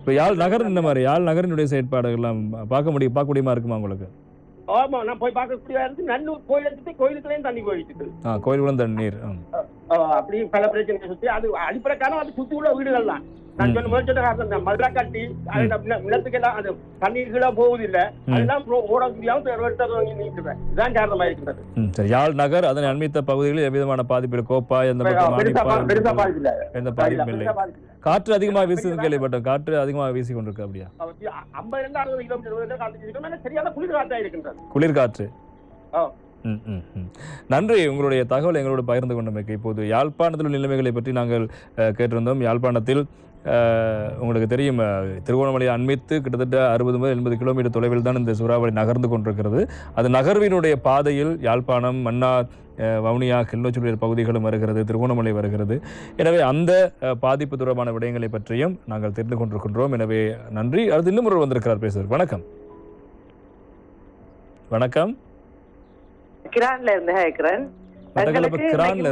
இப்ப யாழ் நகர் இந்த மாதிரி யாழ் நகரினுடைய செயற்பாடுகள் எல்லாம் பார்க்க முடியுமா இருக்குமா உங்களுக்கு? ஆமா, நான் போய் பார்க்கக்கூடிய இருக்கு. நல்லூர் கோயிலுக்குள்ளேயும் தண்ணி போயிட்டு, கோயிலுக்குள்ள தண்ணீர் அப்படி பல பிரச்சனை சுத்தி. அது அடிப்படை காரணம் அது சுத்தி உள்ள வீடுகள் தான். நான் சொன்ன முதல் மதுரா கட்டி நிலத்துக்கு எல்லாம் அது தண்ணீர்களா போவதில்லை. அதெல்லாம் ஓட முடியாமல் இதுதான் காரணமா இருக்கிறது. யாழ் நகர் அதனை அண்மித்த பகுதிகளில் எவ்விதமான பாதிப்பு கோப்பா எந்த பாதிப்பு இல்லை. காற்று அதிகமாக வீசுது கேள்விப்பட்டோம். காற்று அதிகமாக வீசி கொண்டிருக்கு. அப்படியா? 52-60 கிலோமீட்டர் சரியான குளிர் காற்றா இருக்கின்றது. குளிர் காற்று. நன்றி உங்களுடைய தகவல் எங்களோடு பகிர்ந்து கொண்டமைக்கு. இப்போது யாழ்ப்பாணத்தில் உள்ள நிலைமைகளை பற்றி நாங்கள் கேட்டிருந்தோம். யாழ்ப்பாணத்தில் உங்களுக்கு தெரியும், திருகோணமலையை அண்மித்து கிட்டத்தட்ட 60 முதல் 80 கிலோமீட்டர் தொலைவில் தான் இந்த சூறாவளி நகர்ந்து கொண்டிருக்கிறது. அது நகர்வினுடைய பாதையில் யாழ்ப்பாணம், மன்னார், வவுனியா, கிளிநொச்சி பகுதிகளும் வருகிறது, திருகோணமலை வருகிறது. எனவே அந்த பாதிப்பு தொடர்பான விடயங்களை பற்றியும் நாங்கள் தெரிந்து கொண்டிருக்கின்றோம். எனவே நன்றி. அடுத்து இன்னும் ஒருவர் வந்திருக்கிறார் பேசுவார். வணக்கம். வணக்கம். கிரான்ல இருந்து கேக்குறேன்.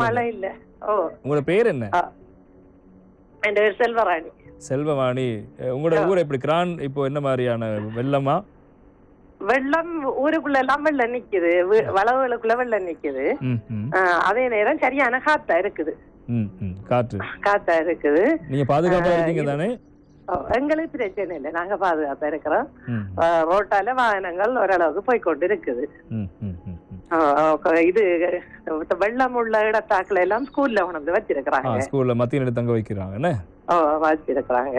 மழை இல்ல. உங்களோட பேர் என்ன? என் பேர் செல்வராணி. செல்வவாணி, உங்களோட ஊர் எப்படி? கிரான் இப்போ என்ன மாதிரியான வெள்ளமா? வெள்ளம் ஊருக்குள்ள எல்லாம் வெள்ளம் நிக்குது, வளவுகளுக்குள்ள வெள்ளம் நிக்குது. அதே நேரம் சரியான காத்தா இருக்குது. காத்தா இருக்குது. நீங்க பாதுகாப்பா இருக்கீங்க தானே? எங்களுக்கு பிரச்சனை இல்லை, நாங்க பாதுகாப்பா இருக்கிறோம். ரோட்டால வாகனங்கள் ஓரளவுக்கு போய்கொண்டு இருக்குது. இது வெள்ளம் உள்ள இடத்தாக்கள் எல்லாம் ஸ்கூல்ல உணர்ந்து வச்சிருக்கிறாங்க. ஸ்கூல்ல மத்திய நிலை தங்க வைக்கிறாங்க வச்சிருக்கிறாங்க.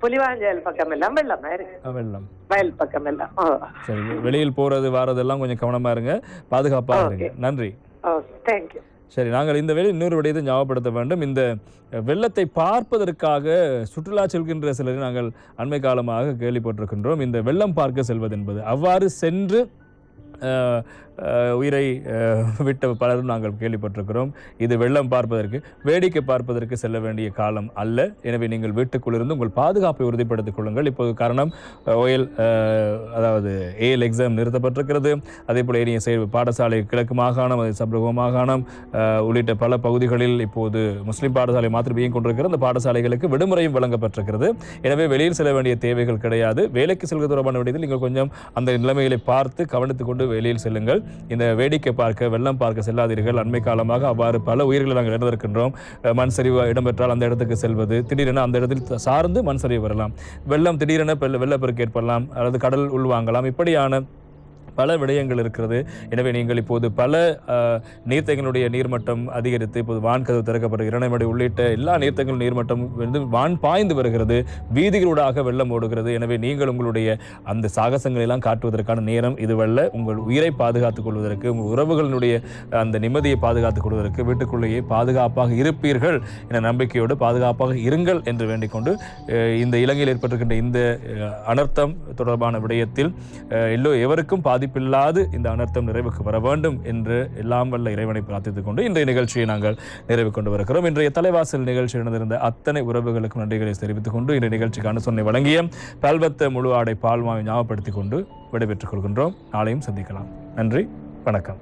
புலிவாஞ்சல் பக்கம் எல்லாம் வெள்ளமா இருக்கு. வெள்ளம் வயல் பக்கம் எல்லாம். வெளியில் போறது வாரதெல்லாம் கொஞ்சம் கவனமா இருங்க, பாதுகாப்பா இருங்க. நன்றி. தேங்க்யூ. சரி, நாங்கள் இந்த வேளை இன்னொரு விடயத்தை ஞாபகப்படுத்த வேண்டும். இந்த வெள்ளத்தை பார்ப்பதற்காக சுற்றுலா செல்கின்ற சிலரை நாங்கள் அண்மை காலமாக கேள்விப்பட்டிருக்கின்றோம். இந்த வெள்ளம் பார்க்க செல்வது என்பது அவ்வாறு சென்று உயிரை விட்ட பலரும் நாங்கள் கேள்விப்பட்டிருக்கிறோம். இது வெள்ளம் பார்ப்பதற்கு, வேடிக்கை பார்ப்பதற்கு செல்ல வேண்டிய காலம் அல்ல. எனவே நீங்கள் வீட்டுக்குள்ளிருந்து உங்கள் பாதுகாப்பை உறுதிப்படுத்திக் கொள்ளுங்கள். இப்போது காரணம் ஓயல் அதாவது ஏஎல் எக்ஸாம் நிறுத்தப்பட்டிருக்கிறது. அதே போல ஏனைய செயல் பாடசாலை கிழக்கு மாகாணம், சப்ரகோ மாகாணம் உள்ளிட்ட பல பகுதிகளில் இப்போது முஸ்லீம் பாடசாலை மாத்திரம் இயங்கிக் கொண்டிருக்கிற அந்த பாடசாலைகளுக்கு விடுமுறையும் வழங்கப்பட்டிருக்கிறது. எனவே வெளியில் செல்ல வேண்டிய தேவைகள் கிடையாது. வேலைக்கு செல்வது தொடர்பான விடயத்தில் நீங்கள் கொஞ்சம் அந்த நிலைமைகளை பார்த்து கவனித்துக் கொண்டு வெளியில் செல்லுங்கள். இந்த வேடிக்கை பார்க்க, வெள்ளம் பார்க்க செல்லாதீர்கள். அண்மை காலமாக அவ்வாறு பல உயிர்களை நாங்கள் இழந்திருக்கின்றோம். மண் சரிவு இடம்பெற்றால் அந்த இடத்துக்கு செல்வது, திடீரென அந்த இடத்தில் சார்ந்து மண் சரிவு வரலாம், வெள்ளம் திடீரென வெள்ளப்பெருக்கு ஏற்படலாம், அல்லது கடல் உள்வாங்கலாம். இப்படியான பல விடயங்கள் இருக்கிறது. எனவே நீங்கள் இப்போது பல நீர்த்தங்களுடைய நீர்மட்டம் அதிகரித்து இப்போது வான்கதவு திறக்கப்பட்டு இரணைமடை உள்ளிட்ட எல்லா நீர்த்தங்களும் நீர்மட்டம் வந்து வான் பாய்ந்து வருகிறது, வீதிகளூடாக வெள்ளம் ஓடுகிறது. எனவே நீங்கள் உங்களுடைய அந்த சாகசங்களை எல்லாம் காட்டுவதற்கான நேரம் இதுவல்ல. உங்கள் உயிரை பாதுகாத்துக் கொள்வதற்கு, உங்கள் உறவுகளினுடைய அந்த நிம்மதியை பாதுகாத்துக் கொள்வதற்கு வீட்டுக்குள்ளேயே பாதுகாப்பாக இருப்பீர்கள் என நம்பிக்கையோடு பாதுகாப்பாக இருங்கள் என்று வேண்டிக் கொண்டு இந்த இலங்கையில் ஏற்பட்டிருக்கின்ற இந்த அனர்த்தம் தொடர்பான விடயத்தில் எவருக்கும் பாதிப்பில்லாது இந்த அனர்த்தம் நிறைவுக்கு வர வேண்டும் என்று எல்லாம் வல்ல இறைவனை பிரார்த்தித்துக் கொண்டு இன்றைய நிகழ்ச்சியை நாங்கள் நிறைவு கொண்டு வருகிறோம். இன்றைய தலைவாசல் நிகழ்ச்சி நடந்திருந்த அத்தனை உறவுகளுக்கும் நன்றிகளை தெரிவித்துக் கொண்டு இன்றைய நிகழ்ச்சிக்கு அனுசரணை வழங்கிய பல்வத்த முழு ஆடை பால்மாவை ஞாபகப்படுத்திக் கொண்டு விடைபெற்றுக் கொள்கின்றோம். நாளையும் சந்திக்கலாம். நன்றி, வணக்கம்.